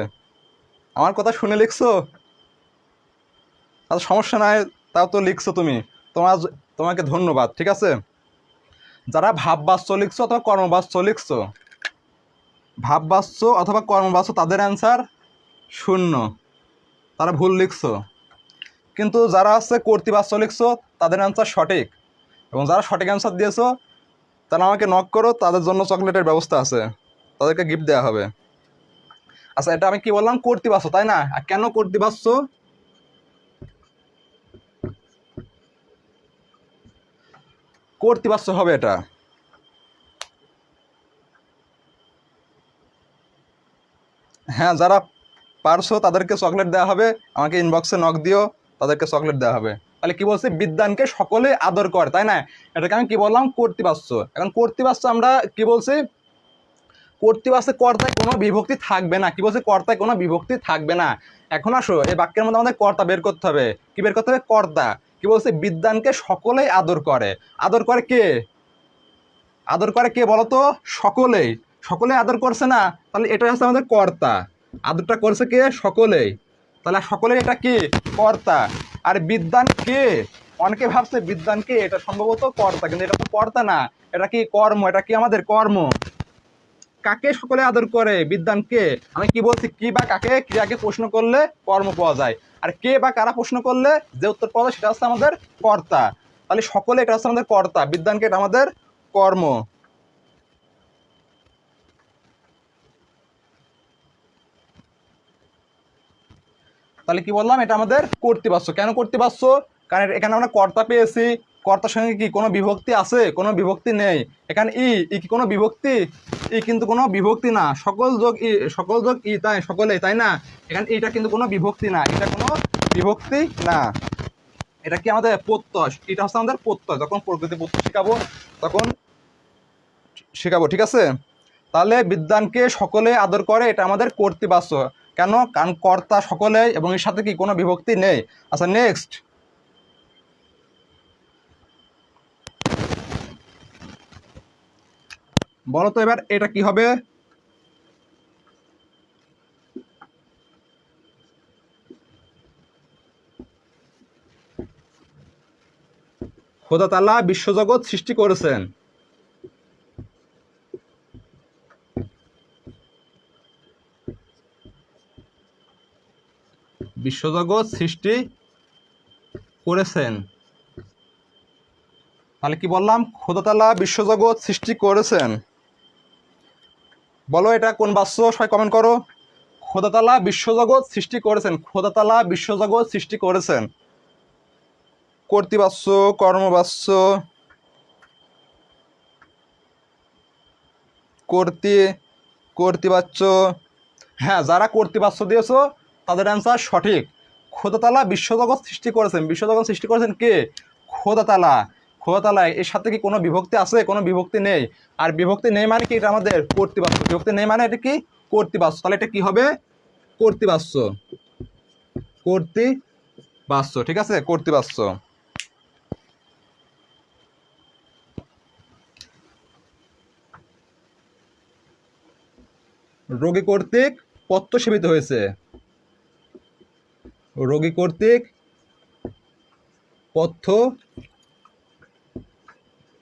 আমার কথা শুনে লিখছো? আচ্ছা, সমস্যা নাই, তাও তো লিখছো তুমি। তোমাকে ধন্যবাদ, ঠিক আছে? যারা ভাববাচ্য লিখছো অথবা কর্মবাচ্য লিখছো, ভাববাচ্য অথবা কর্মবাচ্য তাদের অ্যান্সার 0, তারা ভুল লিখছো। কিন্তু যারা হচ্ছে কর্তৃবাচ্য লিখছো তাদের অ্যান্সার সঠিক। এবং যারা সঠিক অ্যান্সার দিয়েছো তারা আমাকে নক করো, তাদের জন্য চকলেটের ব্যবস্থা আছে, তাদেরকে গিফট দেওয়া হবে। আচ্ছা, এটা আমি কি বললাম? কর্তৃবাচ্য, তাই না? আর কেন কর্তৃবাচ্য? কর্তৃবাচ্য হবে এটা। হ্যাঁ, যারা পারছো তাদেরকে চকলেট দেওয়া হবে। আমাকে ইনবক্সে নক দিও, তাদেরকে চকলেট দেওয়া হবে। তাহলে কি বলছি? বিদ্যানকে সকলে আদর করে, তাই না? এটাকে আমি কি বললাম? কর্তৃবাচ্য। এখন কর্তৃবাচ্য আমরা কি বলছি? কর্তৃবাচ্যে কর্তায় কোনো বিভক্তি থাকবে না। কি বলছে? কর্তায় কোনো বিভক্তি থাকবে না। এখন আসো, এই বাক্যের মধ্যে আমাদের কর্তা বের করতে হবে। কি বের করতে হবে? কর্তা। কি বলছে? বিদ্যানকে সকলেই আদর করে। আদর করে কে? আদর করে কে বলো তো? সকলেই। সকলেই আদর করছে না, তাহলে এটা হচ্ছে আমাদের কর্তা। আদরটা করছে কে? সকলেই। তাহলে সকলেই এটা কি? কর্তা। আর বিদ্যান কে? অনেকে ভাবছে বিদ্যান কে, এটা সম্ভবত কর্তা, কিন্তু এটা তো কর্তা না, এটা কি? কর্ম। এটা কি? আমাদের কর্ম। কাকে সকলে আদর করে? বিদ্যানকে। আমি কি বলছি? কি বা কাকে ক্রিয়াকে প্রশ্ন করলে কর্ম পাওয়া যায়, আর কে বা কারা প্রশ্ন করলে যে উত্তর পাওয়া যায় সেটা হচ্ছে আমাদের কর্তা। তাহলে সকলে এটা হচ্ছে আমাদের কর্তা, বিদ্যানকে এটা আমাদের কর্ম। তাহলে কি বললাম? এটা আমাদের কর্তৃবাচ্য। কেন কর্তৃবাচ্য? কারণ এখানে আমরা কর্তা পেয়েছি। কর্তার সঙ্গে কি কোনো বিভক্তি আছে? কোনো বিভক্তি নেই। এখানে ই কি কোনো বিভক্তি? ই কিন্তু কোনো বিভক্তি না। সকল যোগ ই, সকল যোগ ই, তাই সকলেই, তাই না? এখানে এটা কিন্তু কোনো বিভক্তি না, এটা কোনো বিভক্তি না। এটা কি আমাদের প্রত্যয়, এটা হচ্ছে আমাদের প্রত্যয়। যখন প্রকৃতি প্রত্যয় শেখাবো তখন শেখাবো, ঠিক আছে? তাহলে বিদ্বানকে সকলে আদর করে, এটা আমাদের কর্তৃবাচ্য। কেন? কারণ কর্তা সকলে এবং এর সাথে কি কোনো বিভক্তি নেই। আচ্ছা, নেক্সট বলো তো এবার এটা কি হবে? খোদা তাআলা বিশ্বজগৎ সৃষ্টি করেছেন। বিশ্বজগৎ সৃষ্টি করেছেন। তাহলে কি বললাম? খোদা তাআলা বিশ্বজগৎ সৃষ্টি করেছেন। বলো এটা কোন বাক্য? সবাই কমেন্ট করো। খোদা তাআলা বিশ্বজগৎ সৃষ্টি করেছেন। খোদা তাআলা বিশ্বজগৎ সৃষ্টি করেছেন। কর্তৃবাচ্য, কর্মবাচ্য, কর্তৃবাচ্য। হ্যাঁ, যারা কর্তৃবাচ্য দিয়েছো তাদের অ্যান্সার সঠিক। খোদা তাআলা বিশ্বজগৎ সৃষ্টি করেছেন। বিশ্বজগৎ সৃষ্টি করেছেন কে? খোদা তাআলা। খোদা তাআলা, এর সাথে কি কোনো বিভক্তি আছে? কোনো বিভক্তি নেই। আর বিভক্তি নেই মানে কি? এটা আমাদের কর্তৃবাচ্য। বিভক্তি নেই মানে এটা কি? কর্তৃবাচ্য। তাহলে এটা কি হবে? কর্তৃবাচ্য। কর্তৃবাচ্য, ঠিক আছে? কর্তৃবাচ্য। রোগী কর্তৃক পত্র সেবিত হয়েছে। রোগী কর্তৃক পথ্য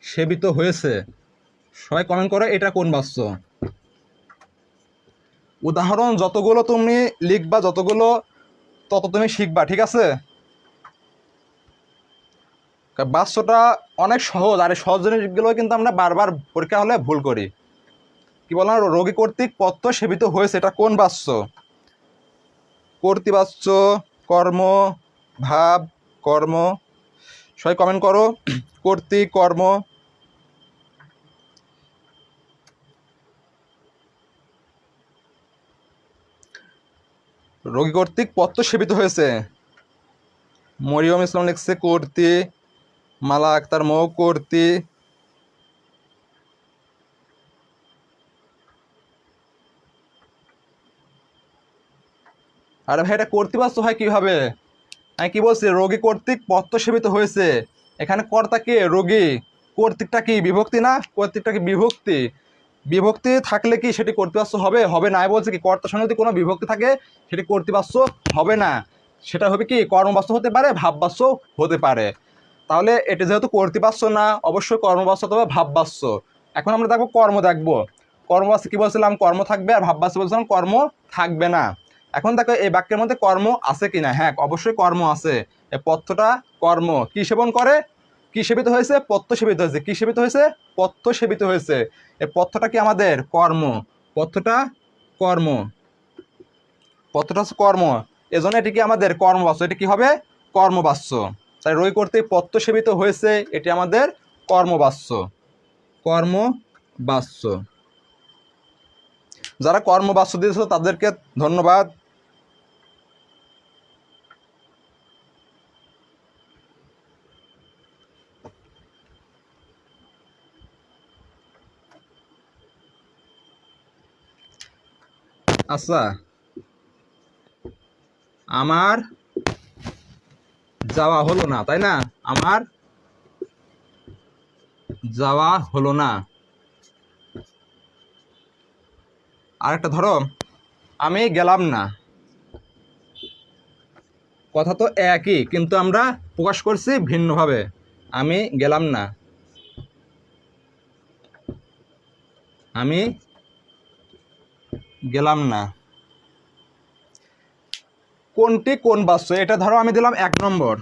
সেবিত হয়েছে। সবাই কমেন্ট করো এটা কোন বাক্য? উদাহরণ যতগুলো তুমি লিখবা, যতগুলো তত তুমি শিখবা, ঠিক আছে? বাক্যটা অনেক সহজ, আর এই সহজ জিনিসগুলো কিন্তু আমরা বারবার পরীক্ষা হলে ভুল করি। কি বললাম? রোগী কর্তৃক পথ্য সেবিত হয়েছে, এটা কোন বাক্য? কর্তৃবাচ্য, কর্ম, ভাব, কর্ম। সবাই কমেন্ট করো। কর্তৃক, কর্ম। রোগী কর্তৃক পথ্য সেবিত হয়েছে। মরিয়ম ইসলাম লিখছে কর্তৃ। মালা আক্তার মৌ কর্তৃ। আরে ভাই, এটা কর্তৃবাচ্য হয় কিভাবে? আমি কি বলছি? রোগী কর্তৃক পথ্য সেবিত হয়েছে। এখানে কর্তা কে? রোগী। কর্তৃকটা কি বিভক্তি না? কর্তৃকটা কি বিভক্তি? বিভক্তি থাকলে কি সেটি কর্তৃবাচ্য হবে? হবে না। বলছে কি কর্তার সঙ্গে যদি কোনো বিভক্তি থাকে সেটি কর্তৃবাচ্য হবে না। সেটা হবে কি? কর্মবাচ্য হতে পারে, ভাববাচ্য হতে পারে। তাহলে এটি যেহেতু কর্তৃবাচ্য না, অবশ্যই কর্মবাচ্য অথবা ভাববাচ্য। এখন আমরা দেখবো কর্ম, দেখবো কর্মবাচ্য কি বলছিলাম? কর্ম থাকবে। আর ভাববাচ্য বলছিলাম কর্ম থাকবে না। এখন দেখো এই বাক্যের মধ্যে কর্ম আছে কিনা। হ্যাঁ, অবশ্যই কর্ম আছে। এই পথ্যটা কর্ম কি সেবন করে? কি সেবিত হয়েছে? পথ্য সেবিত হয়েছে। কি সেবিত হয়েছে? পথ্য সেবিত হয়েছে। এই পথ্যটা কি আমাদের কর্ম? পথ্যটা কর্ম। পথ্যটা হচ্ছে কর্ম, এজন্য এটি কি আমাদের কর্মবাচ্য। এটি কি হবে? কর্মবাচ্য। তাই রোগী কর্তৃক পথ্য সেবিত হয়েছে, এটি আমাদের কর্মবাচ্য। কর্মবাচ্য। যারা কর্মবাচ্য দিয়েছিল তাদেরকে ধন্যবাদ। আচ্ছা, আমার যাওয়া হলো না, তাই না? আমার যাওয়া হলো না। আরেকটা ধরো, আমি গেলাম না। কথা তো একই, কিন্তু আমরা প্রকাশ করছি ভিন্নভাবে। আমি গেলাম না। আমি গেলাম না। কোনটি কোন বাক্য? এটা ধরো আমি দিলাম 1 নম্বর,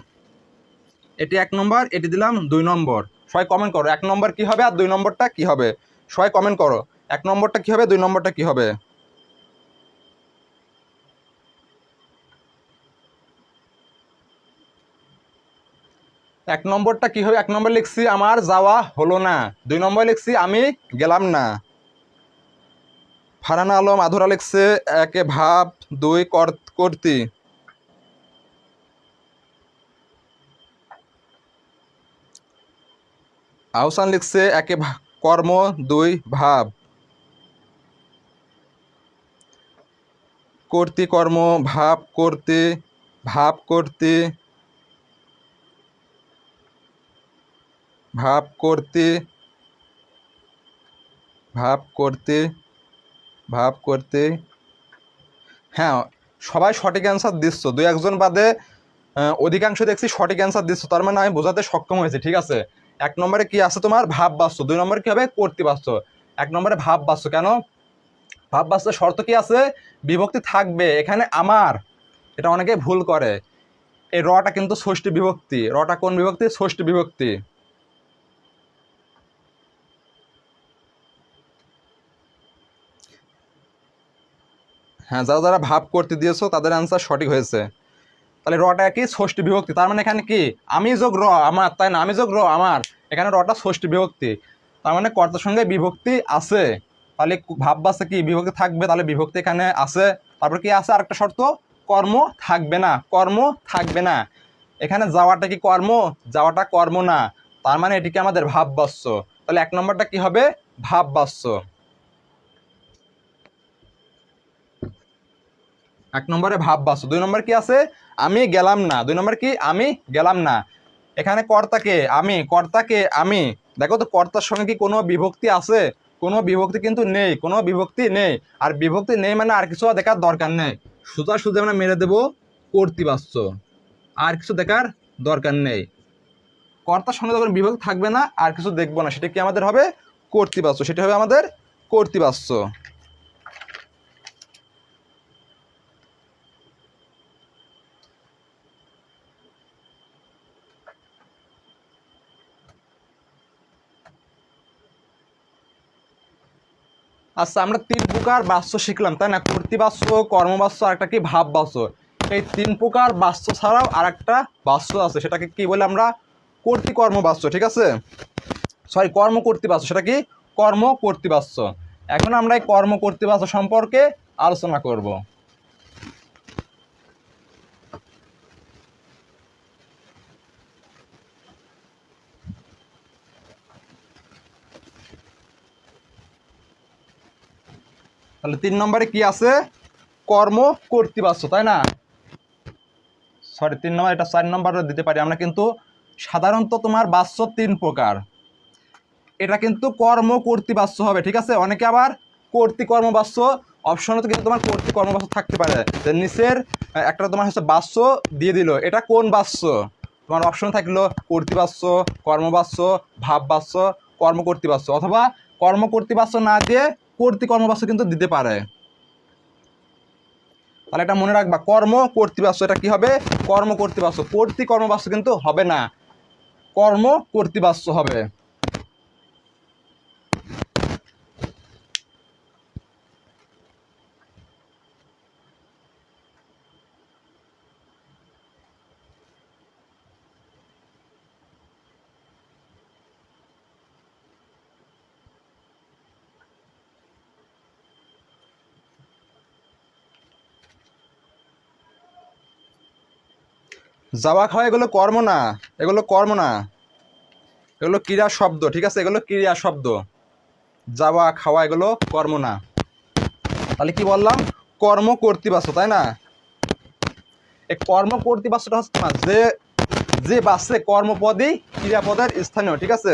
এটি 1 নম্বর, এটি দিলাম 2 নম্বর। সবাই কমেন্ট করো 1 নম্বর কি হবে আর 2 নম্বরটা কি হবে? সবাই কমেন্ট করো 1 নম্বরটা কি হবে, 2 নম্বরটা কি হবে? এক নম্বরটা কি হবে? 1 নম্বর লিখছি আমার যাওয়া হলো না। 2 নম্বর লিখছি আমি গেলাম না। ফারহানা আলম আধুরা লিখছে 1 ভাব, 2 কর্তৃ। আহসান লিখছে একে কর্ম, দুই ভাব। কর্তৃ কর্ম, ভাব করতে, ভাব করতে, ভাব করতে, ভাব করতে, ভাব করতে। হ্যাঁ, সবাই সঠিক অ্যান্সার দিচ্ছ, দুই একজন বাদে অধিকাংশ দেখছি সঠিক অ্যান্সার দিচ্ছ, তার মানে আমি বোঝাতে সক্ষম হয়েছি। ঠিক আছে, এক নম্বরে কি আছে তোমার ভাব বাচ্য, দুই নম্বরে কি হবে কর্তৃবাচ্য। এক নম্বরে ভাব বাচ্য, কেন ভাব বাচ্য শর্ত কি আছে বিভক্তি থাকবে এখানে আমার, এটা অনেকে ভুল করে। এই রটা কিন্তু ষষ্ঠী বিভক্তি, রটা কোন বিভক্তি ষষ্ঠী বিভক্তি। হ্যাঁ, যারা যারা ভাব করতে দিয়েছো তাদের অ্যান্সার সঠিক হয়েছে। তাহলে রটা কি ষষ্ঠী বিভক্তি, তার মানে এখানে কি আমি যোগ র আমার, তাই না, আমি যোগ র আমার, এখানে রটা ষষ্ঠী বিভক্তি, তার মানে কর্তার সঙ্গে বিভক্তি আছে। তাহলে ভাব বাচ্চা কি বিভক্তি থাকবে, তাহলে বিভক্তি এখানে আছে। তারপর কি আছে আরেকটা শর্ত, কর্ম থাকবে না, কর্ম থাকবে না। এখানে যাওয়াটা কি কর্ম, যাওয়াটা কর্ম না, তার মানে এটিকে আমাদের ভাব বাচ্য। তাহলে এক নম্বরটা কি হবে ভাব বাচ্য। এক নম্বরে ভাব বাচ্য। দুই নম্বর কি আছে আমি গেলাম না, দুই নম্বর কি আমি গেলাম না। এখানে কর্তাকে আমি, কর্তাকে আমি, দেখো তো কর্তার সঙ্গে কি কোনো বিভক্তি আছে, কোনো বিভক্তি কিন্তু নেই, কোনো বিভক্তি নেই। আর বিভক্তি নেই মানে আর কিছু দেখার দরকার নেই, সোজা সোজা আমরা মেরে দেবো কর্তৃবাচ্য, আর কিছু দেখার দরকার নেই। কর্তার সঙ্গে যখন বিভক্তি থাকবে না আর কিছু দেখবো না, সেটা কি আমাদের হবে কর্তৃবাচ্য, সেটা হবে আমাদের কর্তৃবাচ্য। আচ্ছা, আমরা তিন প্রকার বাচ্য শিখলাম, তাই না, কর্তৃবাচ্য, কর্মবাচ্য আর একটা কি ভাব বাচ্য। এই তিন প্রকার বাচ্য ছাড়াও আর একটা বাচ্য আছে, সেটাকে কি বলে আমরা কর্তৃকর্ম বাচ্য। ঠিক আছে, সরি কর্ম কর্তৃবাচ্য, সেটা কি কর্ম কর্তৃবাচ্য। এখন আমরা এই কর্ম কর্তৃবাচ্য সম্পর্কে আলোচনা করব। তাহলে তিন নম্বরে কি আছে কর্ম কর্তৃবাচ্য, তাই না, সরি তিন নম্বর, এটা চার নম্বরে দিতে পারি আমরা, কিন্তু সাধারণত তোমার বাচ্য তিন প্রকার, এটা কিন্তু কর্ম কর্তৃবাচ্য হবে। ঠিক আছে, অনেকে আবার কর্তৃকর্মবাচ্য অপশনে তো কিন্তু তোমার কর্তৃকর্মবাচ্য থাকতে পারে, যে নিচের একটা তোমার হচ্ছে বাচ্য দিয়ে দিল, এটা কোন বাচ্য, তোমার অপশন থাকলো কর্তৃবাচ্য, কর্মবাচ্য, ভাব বাচ্য, কর্মকর্তৃবাচ্য, অথবা কর্মকর্তৃবাচ্য না দিয়ে কর্তৃকর্মবাচ্য কিন্তু দিতে পারে। তাহলে এটা মনে রাখবা, কর্ম কর্তৃবাচ্য এটা কি হবে কর্ম কর্তৃবাচ্য, কর্তৃকর্মবাচ্য কিন্তু হবে না, কর্ম কর্তৃবাচ্য হবে। যাওয়া খাওয়া এগুলো কর্ম না, এগুলো কর্ম না, এগুলো ক্রিয়া শব্দ। ঠিক আছে, এগুলো ক্রিয়া শব্দ, যাওয়া খাওয়া এগুলো কর্ম না। তাহলে কি বললাম কর্ম কর্তৃবাচ্য, তাই না, এই কর্ম কর্তৃবাচ্যটা হচ্ছে তোমার যে যে বাচ্চে কর্মপদই ক্রিয়াপদের স্থানীয়। ঠিক আছে,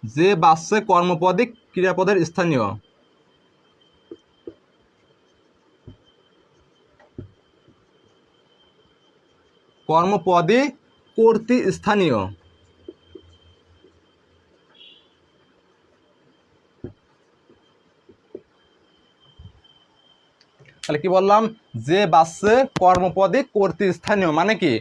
যে বাচ্চে কর্মপদই ক্রিয়াপদের স্থানীয়, কর্মপদে কর্তৃস্থানীয়। তাহলে কি বললাম যে বাচ্চে কর্মপদে কর্তৃস্থানীয়, মানে কি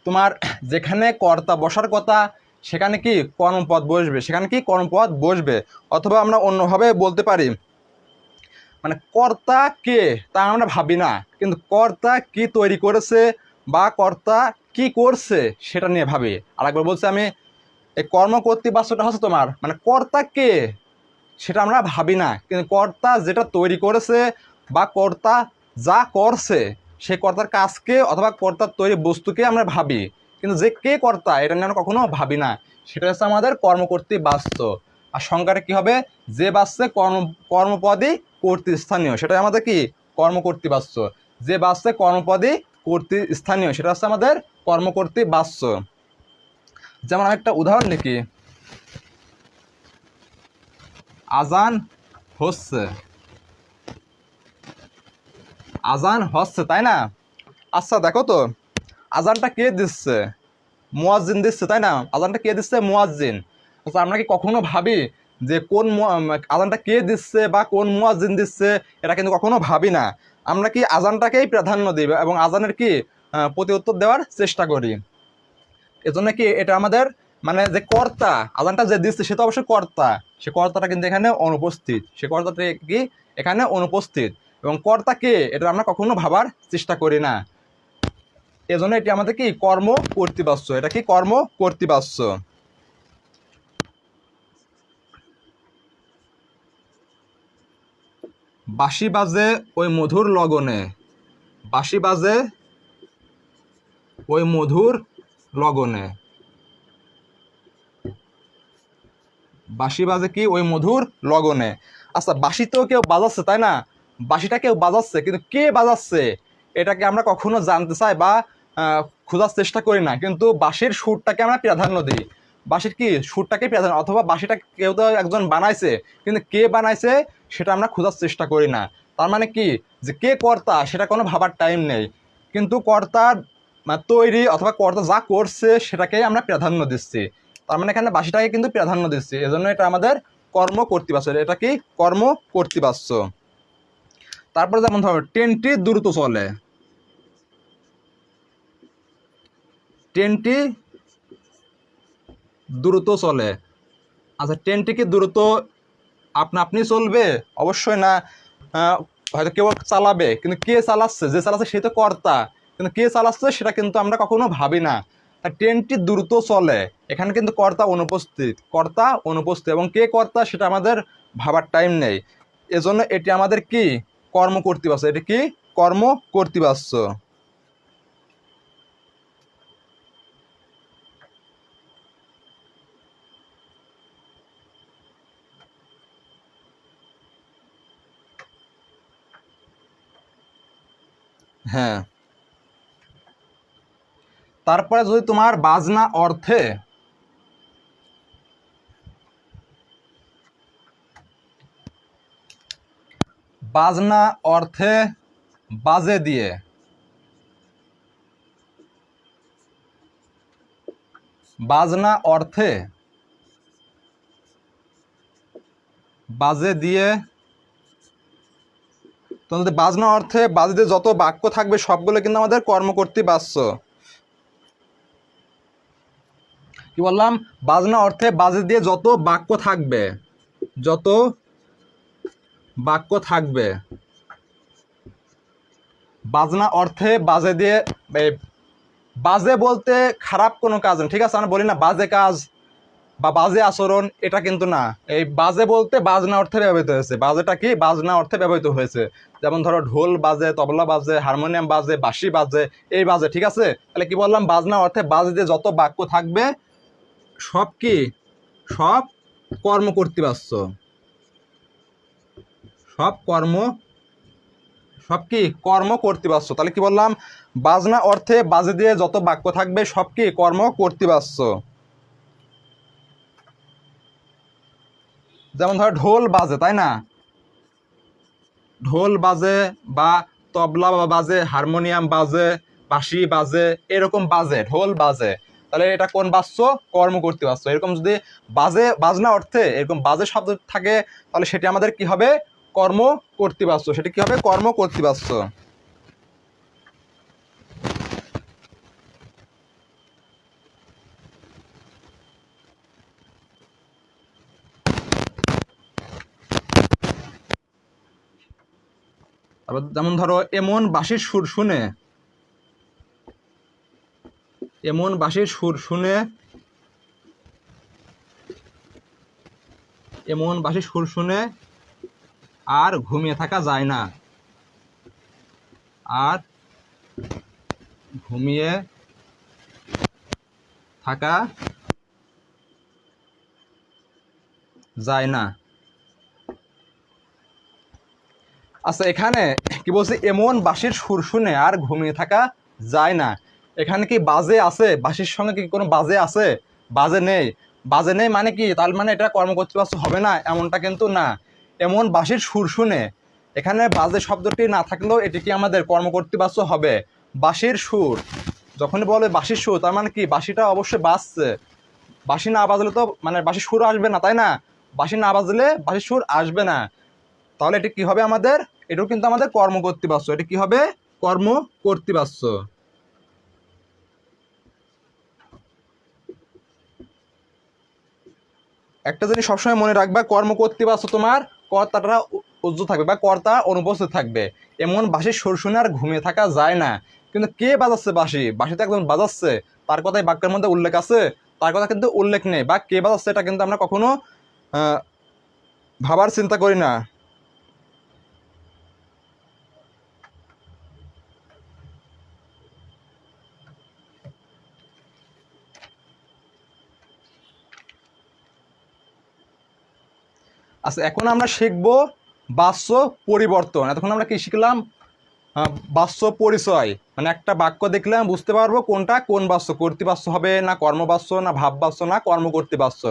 তোমার যেখানে কর্তা বসার কথা সেখানে কি কর্মপদ বসবে, সেখানে কি কর্মপদ বসবে। অথবা আমরা অন্যভাবে বলতে পারি, মানে কর্তা কে তা আমরা ভাবি না, কিন্তু কর্তা কি তৈরি করেছে বা কর্তা কি করছে সেটা নিয়ে ভাবি। আরেকবার বলছি আমি, এই কর্মকর্তৃবাচ্যটা হচ্ছে তোমার মানে কর্তা কে সেটা আমরা ভাবি না, কিন্তু কর্তা যেটা তৈরি করেছে বা কর্তা যা করছে সেই কর্তার কাজকে অথবা কর্তার তৈরি বস্তুকে আমরা ভাবি, কিন্তু যে কে কর্তা এটা নিয়ে আমরা কখনো ভাবি না, সেটা হচ্ছে আমাদের কর্মকর্তৃ বাচ্য। আর সংজ্ঞাটা কি হবে, যে বাচ্চে কর্মপদই কর্তৃস্থানীয়, সেটাই আমাদের কি কর্মকর্তৃ বাচ্য। যে বাচ্চে কর্মপদই কর্তৃস্থানীয় সেটা হচ্ছে আমাদের কর্মকর্তৃ বাচ্য। যেমন আমি একটা উদাহরণ লিখি, আজান হচ্ছে, আজান হচ্ছে, তাই না? আচ্ছা দেখো তো, আজানটা কে দিচ্ছে? মুয়াজ্জিন দিচ্ছে, তাই না? আজানটা কে দিচ্ছে? মুয়াজ্জিন। আচ্ছা আমরা কি কখনো ভাবি যে কোন আজানটা কে দিচ্ছে বা কোন মুয়াজ্জিন দিচ্ছে? এটা কিন্তু কখনো ভাবি না। আমরা কি আজানটাকেই প্রাধান্য দিই এবং আজানের কি প্রতি উত্তর দেওয়ার চেষ্টা করি। এজন্য কি এটা আমাদের মানে যে কর্তা, আজানটা যে দিচ্ছে সে তো অবশ্যই কর্তা, সে কর্তাটা কিন্তু এখানে অনুপস্থিত, সে কর্তাটা কি এখানে অনুপস্থিত, এবং কর্তা কে এটা আমরা কখনো ভাবার চেষ্টা করি না। এজন্য এটি আমাদের কি কর্ম কর্তৃবাচ্য, এটা কি কর্ম কর্তৃবাচ্য। বাঁশি বাজে ওই মধুর লগনে, বাঁশি বাজে ওই মধুর লগনে, বাঁশি বাজে কি ওই মধুর লগনে। আচ্ছা বাঁশি তো কেউ বাজাচ্ছে, তাই না? বাঁশিটা কেউ বাজাচ্ছে, কিন্তু কে বাজাচ্ছে এটাকে আমরা কখনো জানতে চাই বা খোঁজার চেষ্টা করি না, কিন্তু বাঁশির সুরটাকে আমরা প্রাধান্য দিই। বাঁশির কি সুরটাকে প্রাধান্য, অথবা বাঁশিটা কেউ তো একজন বানাইছে, কিন্তু কে বানাইছে সেটা আমরা খোঁজার চেষ্টা করি না। তার মানে কি যে কে কর্তা সেটা কোনো ভাবার টাইম নেই, কিন্তু কর্তার তৈরি অথবা কর্তা যা করছে সেটাকেই আমরা প্রাধান্য দিচ্ছি। তার মানে এখানে বাঁশিটাকে কিন্তু প্রাধান্য দিচ্ছি, এজন্য এটা আমাদের কর্ম কর্তৃবাচ্য, এটা কি কর্ম কর্তৃবাচ্য। তারপরে যেমন ধরো ট্রেনটি দ্রুত চলে, ট্রেনটি দ্রুত চলে। আচ্ছা ট্রেনটি কি দ্রুত আপনা আপনি চলবে? অবশ্যই না। হয়তো কেউ চালাবে, কিন্তু কে চালাচ্ছে? যে চালাচ্ছে সে তো কর্তা, কিন্তু কে চালাচ্ছে সেটা কিন্তু আমরা কখনো ভাবি না। ট্রেনটি দ্রুত চলে, এখানে কিন্তু কর্তা অনুপস্থিত, কর্তা অনুপস্থিত, এবং কে কর্তা সেটা আমাদের ভাবার টাইম নেই। এজন্য এটি আমাদের কি কর্ম কর্তৃবাচ্য, এটি কি কর্ম কর্তৃবাচ্য। হ্যাঁ, তারপরে যদি তোমার বাজনা অর্থে, বাজনা অর্থে বাজে দিয়ে, বাজনা অর্থে বাজে দিয়ে, তোমাদের বাজনা অর্থে বাজে দিয়ে যত বাক্য থাকবে সবগুলো কিন্তু আমাদের কর্মকর্তৃবাচ্য। কি বললাম? বাজনা অর্থে বাজে দিয়ে যত বাক্য থাকবে, যত বাক্য থাকবে, বাজনা অর্থে বাজে দিয়ে, বাজে বলতে খারাপ কোনো কাজ না, ঠিক আছে? আমরা বলি না বাজে কাজ বা বাজে আচরণ, এটা কিন্তু না। এই বাজে বলতে বাজনা অর্থে ব্যবহৃত হয়েছে, বাজেটা কি বাজনা অর্থে ব্যবহৃত হয়েছে। যেমন ধরো ঢোল বাজে, তবলা বাজে, হারমোনিয়াম বাজে, বাঁশি বাজে, এই বাজে, ঠিক আছে? তাহলে কি বললাম? বাজনা অর্থে বাজে দিয়ে যত বাক্য থাকবে সব কি সব কর্মকর্তৃবাচ্য, সব সব কি কর্মকর্তৃবাচ্য। তাহলে কি বললাম? বাজনা অর্থে বাজে দিয়ে যত বাক্য থাকবে সব কি কর্মকর্তৃবাচ্য। যেমন ধরো ঢোল বাজে, তাই না? ঢোল বাজে বা তবলা বাজে, হারমোনিয়াম বাজে, বাঁশি বাজে, এরকম বাজে, ঢোল বাজে, তাহলে এটা কোন বাচ্য? কর্মকর্তৃবাচ্য। এরকম যদি বাজে বাজনা অর্থে এরকম বাজে শব্দ থাকে তাহলে সেটি আমাদের কি হবে? কর্মকর্তৃবাচ্য, সেটি কি হবে? কর্মকর্তৃবাচ্য। তারপর যেমন ধরো এমন বাঁশির সুর শুনে, এমন বাঁশির সুর শুনে, এমন বাঁশির সুর শুনে আর ঘুমিয়ে থাকা যায় না, আর ঘুমিয়ে থাকা যায় না। আচ্ছা, এখানে কি বলছে, এমন বাঁশির সুর শুনে আর ঘুমিয়ে থাকা যায় না। এখানে কি বাজে আছে? বাঁশির সঙ্গে কি কোনো বাজে আছে? বাজে নেই। বাজে নেই মানে কি, তার মানে এটা কর্মকর্তৃবাচ্য হবে না এমনটা কিন্তু না। এমন বাঁশির সুর শুনে, এখানে বাজে শব্দটি না থাকলেও এটি কি আমাদের কর্মকর্তৃবাচ্য হবে। বাঁশির সুর যখনই বলে বাঁশির সুর, তার মানে কি বাঁশিটা অবশ্যই বাজছে। বাঁশি না বাজলে তো মানে বাঁশির সুর আসবে না, তাই না? বাঁশি না বাজলে বাঁশির সুর আসবে না। তাহলে এটি কি হবে আমাদের? এটাও কিন্তু আমাদের কর্মকর্তৃবাচ্য। এটি কি হবে? কর্মকর্তৃবাচ্য। একটা জিনিস সবসময় মনে রাখবা, কর্মকর্তৃবাচ্য তোমার কর্তাটা উজ্জ্ব থাকবে বা কর্তা অনুপস্থিত থাকবে। এমন বাঁশির সুর শুনে আর ঘুমিয়ে থাকা যায় না। কিন্তু কে বাজাচ্ছে বাঁশি? বাঁশি তো একজন বাজাচ্ছে, তার কথাই বাক্যের মধ্যে উল্লেখ আছে? তার কথা কিন্তু উল্লেখ নেই। বা কে বাজাচ্ছে এটা কিন্তু আমরা কখনো ভাবার চিন্তা করি না। আচ্ছা, এখন আমরা শিখবো বাচ্য পরিবর্তন। এতক্ষণ আমরা কি শিখলাম? বাচ্য পরিচয়। মানে একটা বাক্য দেখলাম বুঝতে পারবো কোনটা কোন বাচ্য, কর্তৃবাচ্য হবে না কর্মবাচ্য না ভাববাচ্য না কর্মকর্তৃবাচ্য।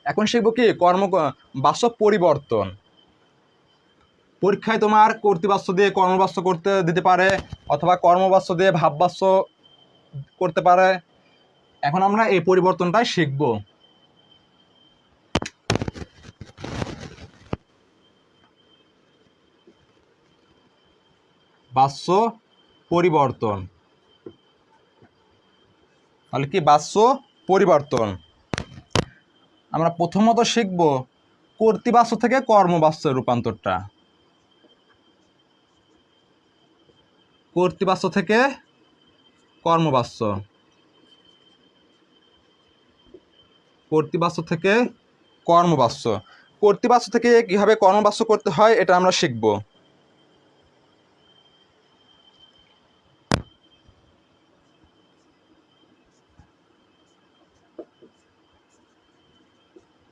এখন শিখবো কি বাচ্য পরিবর্তন। পরীক্ষায় তোমার কর্তৃবাচ্য দিয়ে কর্মবাচ্য করতে দিতে পারে, অথবা কর্মবাচ্য দিয়ে ভাববাচ্য করতে পারে। এখন আমরা এই পরিবর্তনটাই শিখবো। বাচ্য পরিবর্তন। তাহলে কি বাচ্য পরিবর্তন? আমরা প্রথমত শিখব কর্তৃবাচ্য থেকে কর্মবাচ্যের রূপান্তরটা। কর্তৃবাচ্য থেকে কর্মবাচ্য, কর্তৃবাচ্য থেকে কর্মবাচ্য। কর্তৃবাচ্য থেকে কিভাবে কর্মবাচ্য করতে হয় এটা আমরা শিখব।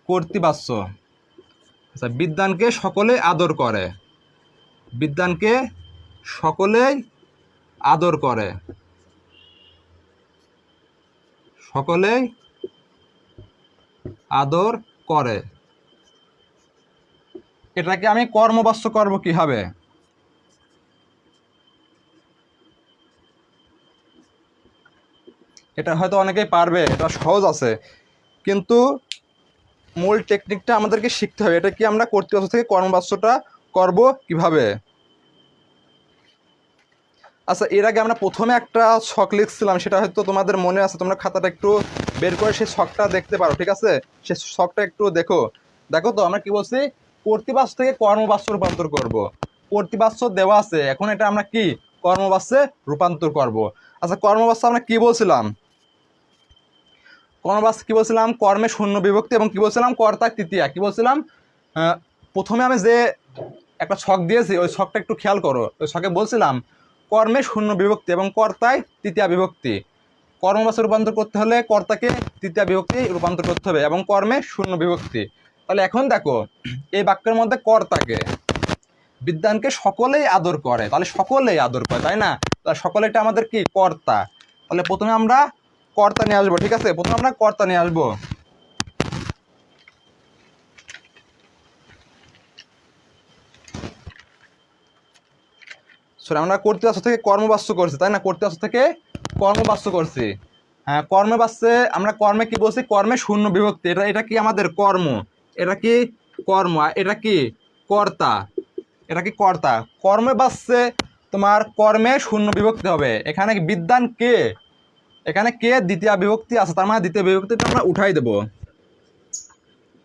কর্তৃবাচ্য। আচ্ছা, বিদ্বানকে সকলে আদর করে। বিদ্বানকে সকলেই আদর করে। সকলেই আদর করে। এটাকে আমি কর্মবাচ্য করব কিভাবে? এটা হয়তো অনেকেই পারবে, এটা সহজ আছে, কিন্তু মূল টেকনিকটা আমাদেরকে শিখতে হবে। এটা কি আমরা কর্তৃবাচ্য থেকে কর্মবাচ্যটা করব কিভাবে? আচ্ছা, এর আগে আমরা প্রথমে একটা ছক লিখছিলাম, সেটা হয়তো তোমাদের মনে আছে। তোমরা খাতাটা একটু বের করে সেই ছকটা দেখতে পারো, ঠিক আছে? সেই ছকটা একটু দেখো। দেখো তো আমরা কি বলছি, কর্তৃবাচ্য থেকে কর্মবাচ্য রূপান্তর করব। কর্তৃবাচ্য দেওয়া আছে, এখন এটা আমরা কি কর্মবাচ্যে রূপান্তর করব। আচ্ছা, কর্মবাচ্য আমরা কি বলছিলাম? কর্মবাচ্য কি বলছিলাম? কর্মে শূন্য বিভক্তি এবং কি বলছিলাম কর্তা তৃতীয়া। কি বলছিলাম? প্রথমে আমি যে একটা ছক দিয়েছি ওই ছকটা একটু খেয়াল করো। ওই ছকে বলছিলাম কর্মে শূন্য বিভক্তি এবং কর্তায় তৃতীয়া বিভক্তি। কর্মবাচ্য রূপান্তর করতে হলে কর্তাকে তৃতীয়া বিভক্তি রূপান্তর করতে হবে এবং কর্মে শূন্য বিভক্তি। তাহলে এখন দেখো, এই বাক্যের মধ্যে কর্তাকে, বিদ্বানকে সকলেই আদর করে, তাহলে সকলেই আদর করে, তাই না? তাহলে সকলেটা আমাদের কি কর্তা। তাহলে প্রথমে আমরা কর্তা নিয়ে আসবো, ঠিক আছে? প্রথমে আমরা কর্তা নিয়ে আসবো। আমরা কর্তৃবাচ্য থেকে কর্মবাচ্য করছি, তাই না? কর্তৃবাচ্য থেকে কর্মবাচ্য করছি। হ্যাঁ, কর্মবাচ্যে আমরা কর্মে কি বলছি? কর্মে শূন্য বিভক্তি। এটা কি আমাদের কর্ম। এটা কি কর্ম। এটা কি কর্তা। এটা কি কর্তা। কর্মে বাচ্যে তোমার কর্মে শূন্য বিভক্তি হবে। এখানে বিদ্বান কে, এখানে কে দ্বিতীয় বিভক্তি আছে, তার মানে দ্বিতীয় বিভক্তিটা আমরা উঠাই দেব।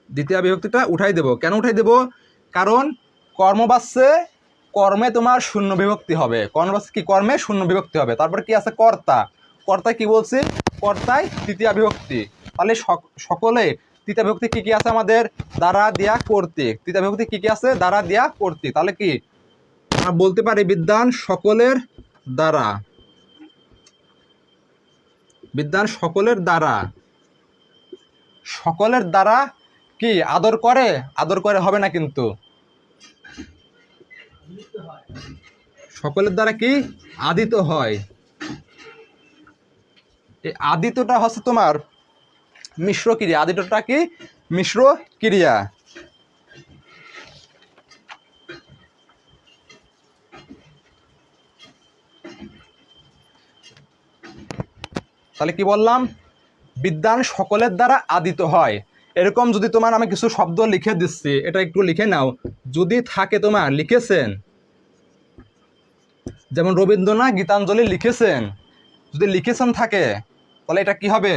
দ্বিতীয় বিভক্তিটা উঠাই দেব। কেন উঠাই দেব? কারণ কর্মবাচ্যে কর্মে তোমার শূন্য বিভক্তি হবে। কর্মবাচ্যে কি কর্মে শূন্য বিভক্তি হবে। তারপরে কি আছে? কর্তা। কর্তায় কি বলছি? কর্তায় তৃতীয় বিভক্তি। তাহলে সকলে তৃতীয় বিভক্তি কি কি আছে আমাদের? দ্বারা দিয়া কর্তৃক। তৃতীয় বিভক্তি কি কি আছে? দ্বারা দিয়া কর্তৃক। তাহলে কি আমরা বলতে পারি বিদ্বান সকলের দ্বারা, বিদ্বান সকলের দ্বারা, সকলের দ্বারা কি আদর করে? আদর করে হবে না কিন্তু, সকলের দ্বারা কি আদিত হয়। এই আদিতটা হচ্ছে তোমার মিশ্র ক্রিয়া। আদিতটা কি মিশ্র ক্রিয়া। তাহলে কি বললাম? বিদ্বান সকলের দ্বারা আদিত হয়। এরকম যদি তোমার আমি কিছু শব্দ লিখে দিচ্ছি, এটা একটু লিখে নাও। যদি থাকে তোমার লিখেছেন, যেমন রবীন্দ্রনাথ গীতাঞ্জলি লিখেছেন, যদি লিখেছেন থাকে তাহলে এটা কি হবে?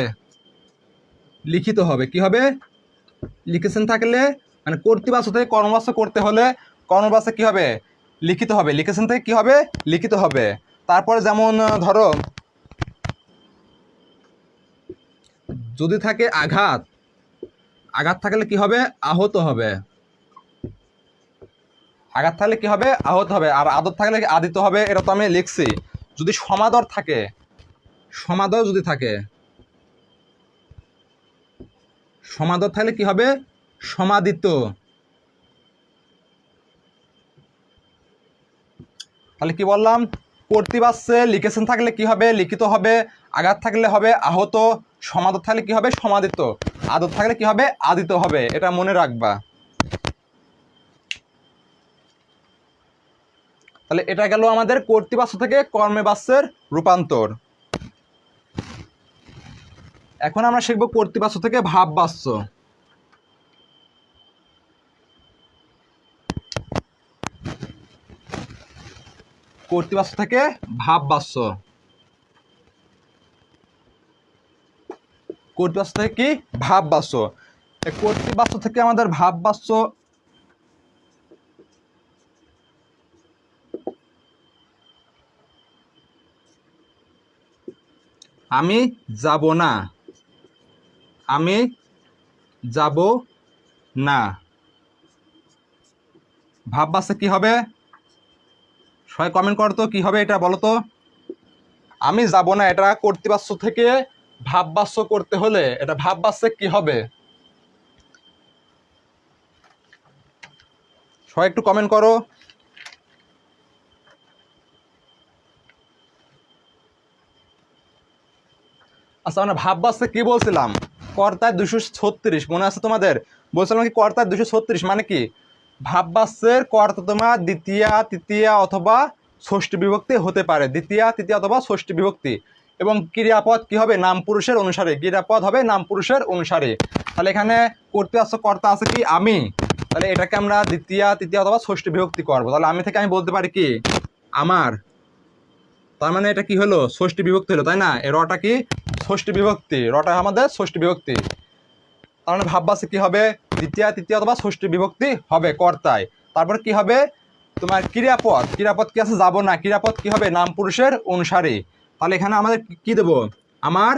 লিখিত হবে। কি হবে? লিখেছেন থাকলে মানে কর্তৃবাচক থেকে কর্মবাচক করতে হলে কর্মবাচক কি হবে? লিখিত হবে। লিখেছেন থেকে কি হবে? লিখিত হবে। তারপরে যেমন ধরো যদি থাকে আঘাত, আঘাত থাকলে কি হবে? আহত হবে। আঘাত থাকলে কি হবে? আহত হবে। আর আদর থাকলে আদিত হবে, এটা তো আমি লিখছি। যদি সমাদর থাকে, সমাদর যদি থাকে, সমাদর থাকলে কি হবে? সমাদিত। তাহলে কি বললাম? কর্তৃবাচ্যে লিখেছেন থাকলে কি হবে? লিখিত হবে। আঘাত থাকলে হবে আহত। সমাদর থাকলে কি হবে? সমাদিত। আদর থাকলে কি হবে? আদিত হবে। এটা মনে রাখবা। তাহলে এটা গেল আমাদের কর্তৃবাচ্য থেকে কর্মে বাচ্যের রূপান্তর। এখন আমরা শিখব কর্তৃবাচ্য থেকে ভাব বাচ্য। কর্তৃবাচ্য থেকে ভাব বাচ্য। কর্তৃবাচ্য থেকে কি? ভাব বাচ্য। কর্তৃবাচ্য থেকে আমাদের ভাব বাচ্য আমি যাব না, আমি যাব না। ভাব বাচ্য কি হবে? সবাই কমেন্ট করো তো, কি হবে এটা বলো তো? আমি যাব না, এটা কর্তৃবাচ্য থেকে ভাব বাচ্য করতে হলে এটা ভাব বাচ্যে কি হবে? সবাই একটু কমেন্ট করো। আচ্ছা, আমরা ভাব বাচ্যে কি বলছিলাম? কর্তায় 236, মনে আছে তোমাদের? বলছিলাম কি কর্তায় 236 মানে কি? ভাব বাচ্যের কর্তা তোমার দ্বিতীয়া তৃতীয়া অথবা ষষ্ঠী বিভক্তি হতে পারে। দ্বিতীয়া তৃতীয়া অথবা ষষ্ঠী বিভক্তি। এবং ক্রিয়াপদ কি হবে? নাম পুরুষের অনুসারে। ক্রিয়াপদ হবে নাম পুরুষের অনুসারে। তাহলে এখানে কর্তৃবাচ্য কর্তা আছে কি? আমি। তাহলে এটাকে আমরা দ্বিতীয়া তৃতীয়া অথবা ষষ্ঠী বিভক্তি করবো। তাহলে আমি থেকে আমি বলতে পারি কি? আমার। তার মানে এটা কি হলো? ষষ্ঠী বিভক্তি হলো, তাই না? এ রটা কি? ষষ্ঠী বিভক্তি। রটা আমাদের ষষ্ঠী বিভক্তি। তার মানে ভাব বাচ্যে কি হবে? দ্বিতীয়া তৃতীয়া অথবা ষষ্ঠী বিভক্তি হবে কর্তায়। তারপর কি হবে? তোমার ক্রিয়াপদ। ক্রিয়াপদ কি আছে? যাব না। ক্রিয়াপদ কি হবে? নাম পুরুষের অনুসারে। তাহলে এখানে আমাদের কি দেব? আমার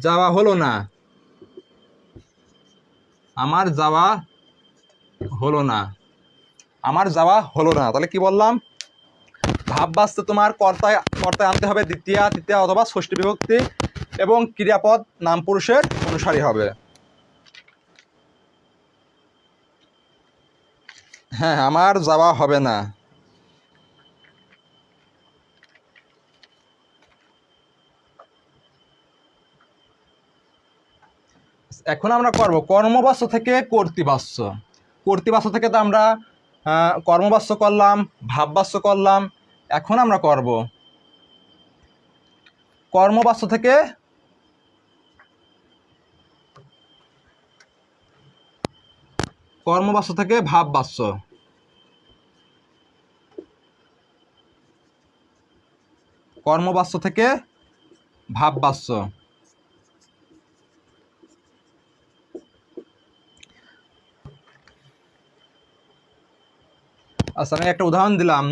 যাওয়া হলো না, আমার যাওয়া হলো না, আমার যাওয়া হলো না। তাহলে কি বললাম? ভাব বাচ্যে তোমার কর্তায় কর্তায় আনতে হবে দ্বিতীয়া তৃতীয়া অথবা ষষ্ঠী বিভক্তি এবং ক্রিয়াপদ নাম পুরুষের অনুসারী হবে। হ্যাঁ, আমার যাওয়া হবে না। এখন আমরা করব কর্মবাচ্য থেকে কর্তৃবাচ্য। কর্তৃবাচ্য থেকে তো আমরা কর্মবাচ্য করলাম, ভাববাচ্য করলাম। এখন আমরা করব কর্মবাচ্য থেকে কর্মবাচ্য থেকে ভাববাচ্য। কর্মবাচ্য থেকে ভাববাচ্য। আচ্ছা, আমি একটা উদাহরণ দিলাম।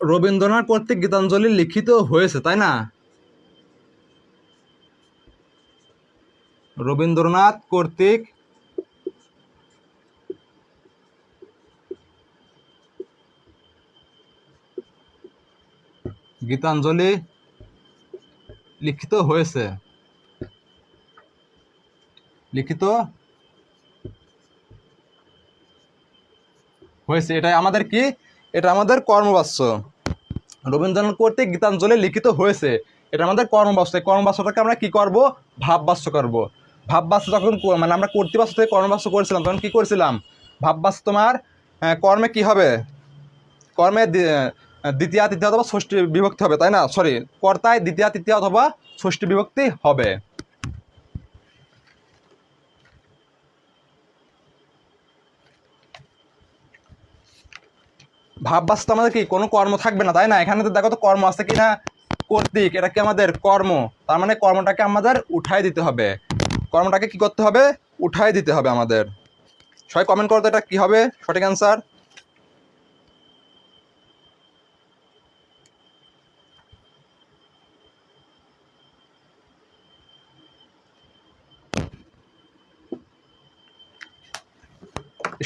রবীন্দ্রনাথ কর্তৃক গীতাঞ্জলি লিখিত হয়েছে, তাই না? রবীন্দ্রনাথ কর্তৃক গীতাঞ্জলি লিখিত হয়েছে, লিখিত হয়েছে, এটাই আমাদের কি, এটা আমাদের কর্মবাচ্য। রবীন্দ্রনাথ কর্তৃক গীতাঞ্জলি লিখিত হয়েছে, এটা আমাদের কর্মবাচ্য। এই কর্মবাচ্যটাকে আমরা কি করব, ভাববাচ্য করব। ভাববাচ্য যখন মানে আমরা কর্তৃবাচ্য থেকে কর্মবাচ্য করেছিলাম তখন কি করেছিলাম, ভাববাচ্য তোমার কর্মে কি হবে, কর্মে দ্বিতীয়া তৃতীয়া অথবা ষষ্ঠী বিভক্তি হবে, তাই না? সরি, কর্তায় দ্বিতীয়া তৃতীয়া অথবা ষষ্ঠী বিভক্তি হবে। ভাববাচ্য তো আমাদের কি কোনো কর্ম থাকবে না, তাই না? এখানে তো দেখো তো কর্ম আছে কি না, কর্তৃক, এটা কি আমাদের কর্ম, তার মানে কর্মটাকে আমাদের উঠাই দিতে হবে, কর্মটাকে কি করতে হবে, উঠাই দিতে হবে আমাদের। সবাই কমেন্ট করো তো এটা কি হবে সঠিক অ্যান্সার।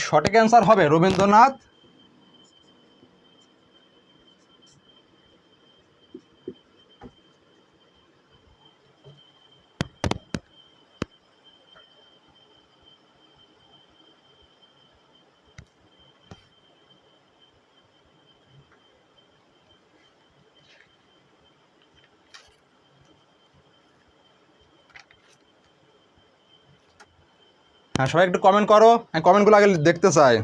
সঠিক অ্যান্সার হবে রবীন্দ্রনাথ হ্যাঁ, সবাই একটু কমেন্ট করো, আমি কমেন্টগুলো আগে দেখতে চাই।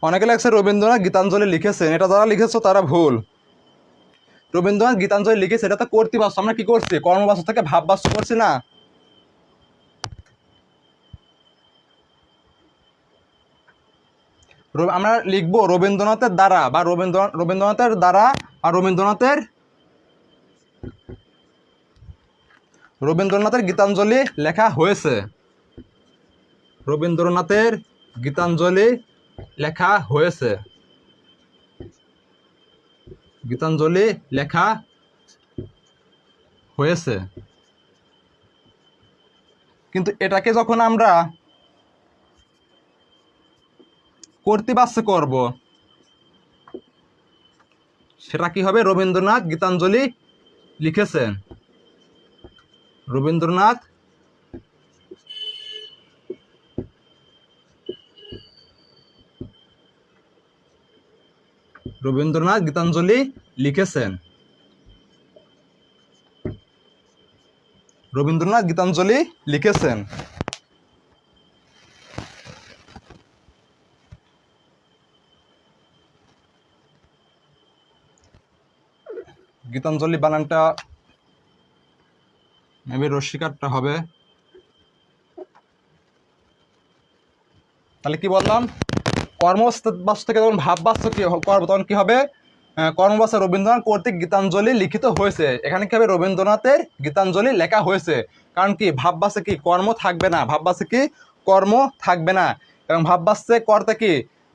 অনেকে লাগছে রবীন্দ্রনাথ গীতাঞ্জলি লিখেছেন, এটা যারা লিখেছো তারা ভুল। রবীন্দ্রনাথ গীতাঞ্জলি লিখেছে, এটা তো কর্তৃবাচ্য, আমরা কি করছি, কর্মবাচ্য থেকে ভাববাচ্য করছি না। আমরা লিখবো রবীন্দ্রনাথের দ্বারা বা রবীন্দ্রনাথের দ্বারা আর রবীন্দ্রনাথের গীতাঞ্জলি লেখা হয়েছে, রবীন্দ্রনাথের গীতাঞ্জলি লেখা হয়েছে, গীতাঞ্জলি লেখা হয়েছে। কিন্তু এটাকে যখন আমরা কর্তৃবাচ্য করব, সেটা কি হবে, রবীন্দ্রনাথ গীতাঞ্জলি লিখেছেন, রবীন্দ্রনাথ রবীন্দ্রনাথ গীতাঞ্জলি লিখেছেন, রবীন্দ্রনাথ গীতাঞ্জলি লিখেছেন। গীতাঞ্জলি বানানটা মেবি রস্বীকারটা হবে, তাহলে কি বললাম, কর্মবাচ্য থেকে যখন ভাববাচ্য কি করবো তখন কি হবে, কর্মবাচ্য রবীন্দ্রনাথ কর্তৃক গীতাঞ্জলি লিখিত হয়েছে, এখানে কি হবে, রবীন্দ্রনাথের গীতাঞ্জলি লেখা হয়েছে। কারণ কি, ভাববাচ্যে কি কর্ম থাকবে না, ভাববাচ্যে কি কর্ম থাকবে না, এবং ভাববাচ্যে কর্তা কি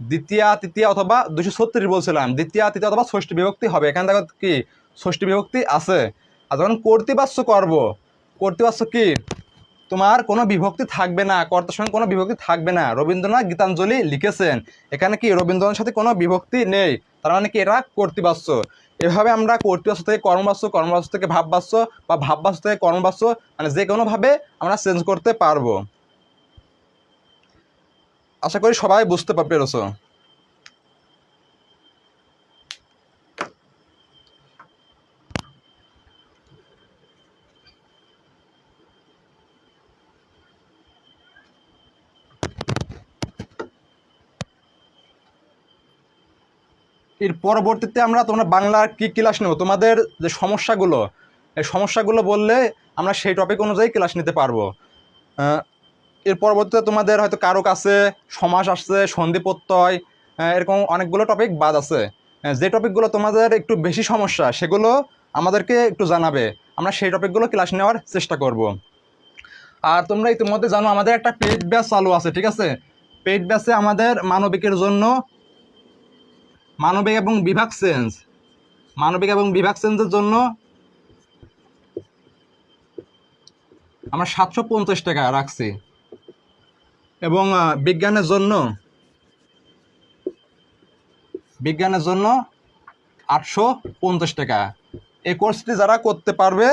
দ্বিতীয়া তৃতীয়া অথবা 236 বলছিলাম, দ্বিতীয়া তৃতীয়া অথবা ষষ্ঠী বিভক্তি হবে, এখানে দেখো কি ষষ্ঠী বিভক্তি আছে। আর যখন কর্তৃবাচ্য করব, কর্তৃবাচ্য কি তোমার কোনো বিভক্তি থাকবে না, কর্তার সঙ্গে কোনো বিভক্তি থাকবে না, রবীন্দ্রনাথ গীতাঞ্জলি লিখেছেন, এখানে কি রবীন্দ্রনাথের সাথে কোনো বিভক্তি নেই, তার মানে কি এটা কর্তৃবাচ্য। এভাবে আমরা কর্তৃবাচ্য থেকে কর্মবাচ্য, কর্মবাচ্য থেকে ভাববাচ্য বা ভাববাচ্য থেকে কর্মবাচ্য, মানে যে কোনোভাবে আমরা চেঞ্জ করতে পারবো। আশা করি সবাই বুঝতে পেরেছো। এর পরবর্তীতে আমরা তোমরা বাংলার কি ক্লাস নেব, তোমাদের যে সমস্যাগুলো, এই সমস্যাগুলো বললে আমরা সেই টপিক অনুযায়ী ক্লাস নিতে পারবো। এর পরবর্তীতে তোমাদের হয়তো কারো কাছে সমাস আসছে, সন্ধি প্রত্যয়, এরকম অনেকগুলো টপিক বাদ আছে। যে টপিকগুলো তোমাদের একটু বেশি সমস্যা সেগুলো আমাদেরকে একটু জানাবে, আমরা সেই টপিকগুলো ক্লাস নেওয়ার চেষ্টা করব। আর তোমরা ইতিমধ্যে জানো আমাদের একটা পেইড ব্যাচ চালু আছে, ঠিক আছে? পেইড ব্যাচে আমাদের মানবিকের জন্য মানবিক এবং বিভাগ চেঞ্জের জন্য আমরা 750 টাকা রাখছি। এবং বিজ্ঞানের জন্য 850 টাকা। এই কোর্সটি যারা করতে পারবে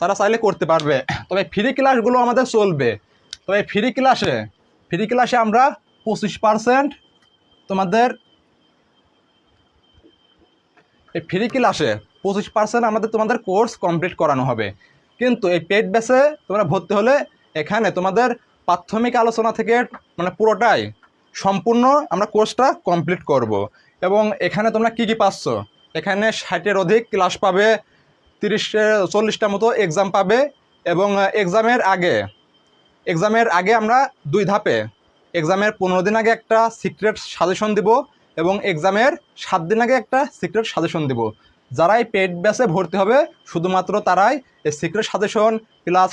তারা চাইলে করতে পারবে। তবে ফ্রি ক্লাসগুলো আমাদের চলবে। তবে ফ্রি ক্লাসে আমরা 25% তোমাদের এই ফ্রি ক্লাসে 25% তোমাদের কোর্স কমপ্লিট করানো হবে। কিন্তু এই পেইড ব্যাচে তোমরা ভর্তি হলে এখানে তোমাদের প্রাথমিক আলোচনা থেকে মানে পুরোটাই সম্পূর্ণ আমরা কোর্সটা কমপ্লিট করব। এবং এখানে তোমরা কী কী পাচ্ছ, এখানে 60-এর অধিক ক্লাস পাবে, 30-40টা মতো এক্সাম পাবে। এবং এক্সামের আগে আমরা 2 ধাপে, এক্সামের 15 দিন আগে একটা সিক্রেট সাজেশন দিব এবং এক্সামের 7 দিন আগে একটা সিক্রেট সাজেশন দিব। যারা এই পেইড ব্যাচে ভর্তি হবে শুধুমাত্র তারাই এই secret suggestion plus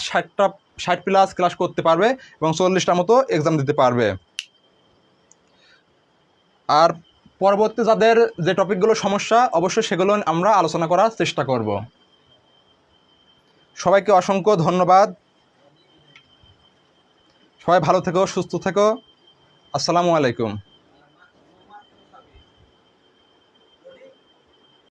60 plus class করতে পারবে এবং 40টা মতো এক্সাম দিতে পারবে। আর পরবর্তী যাদের যে টপিকগুলো সমস্যা অবশ্যই সেগুলো আমরা আলোচনা করার চেষ্টা করব। সবাইকে অসংখ্য ধন্যবাদ। সবাই ভালো থেকো, সুস্থ থেকো। আসসালামু আলাইকুম।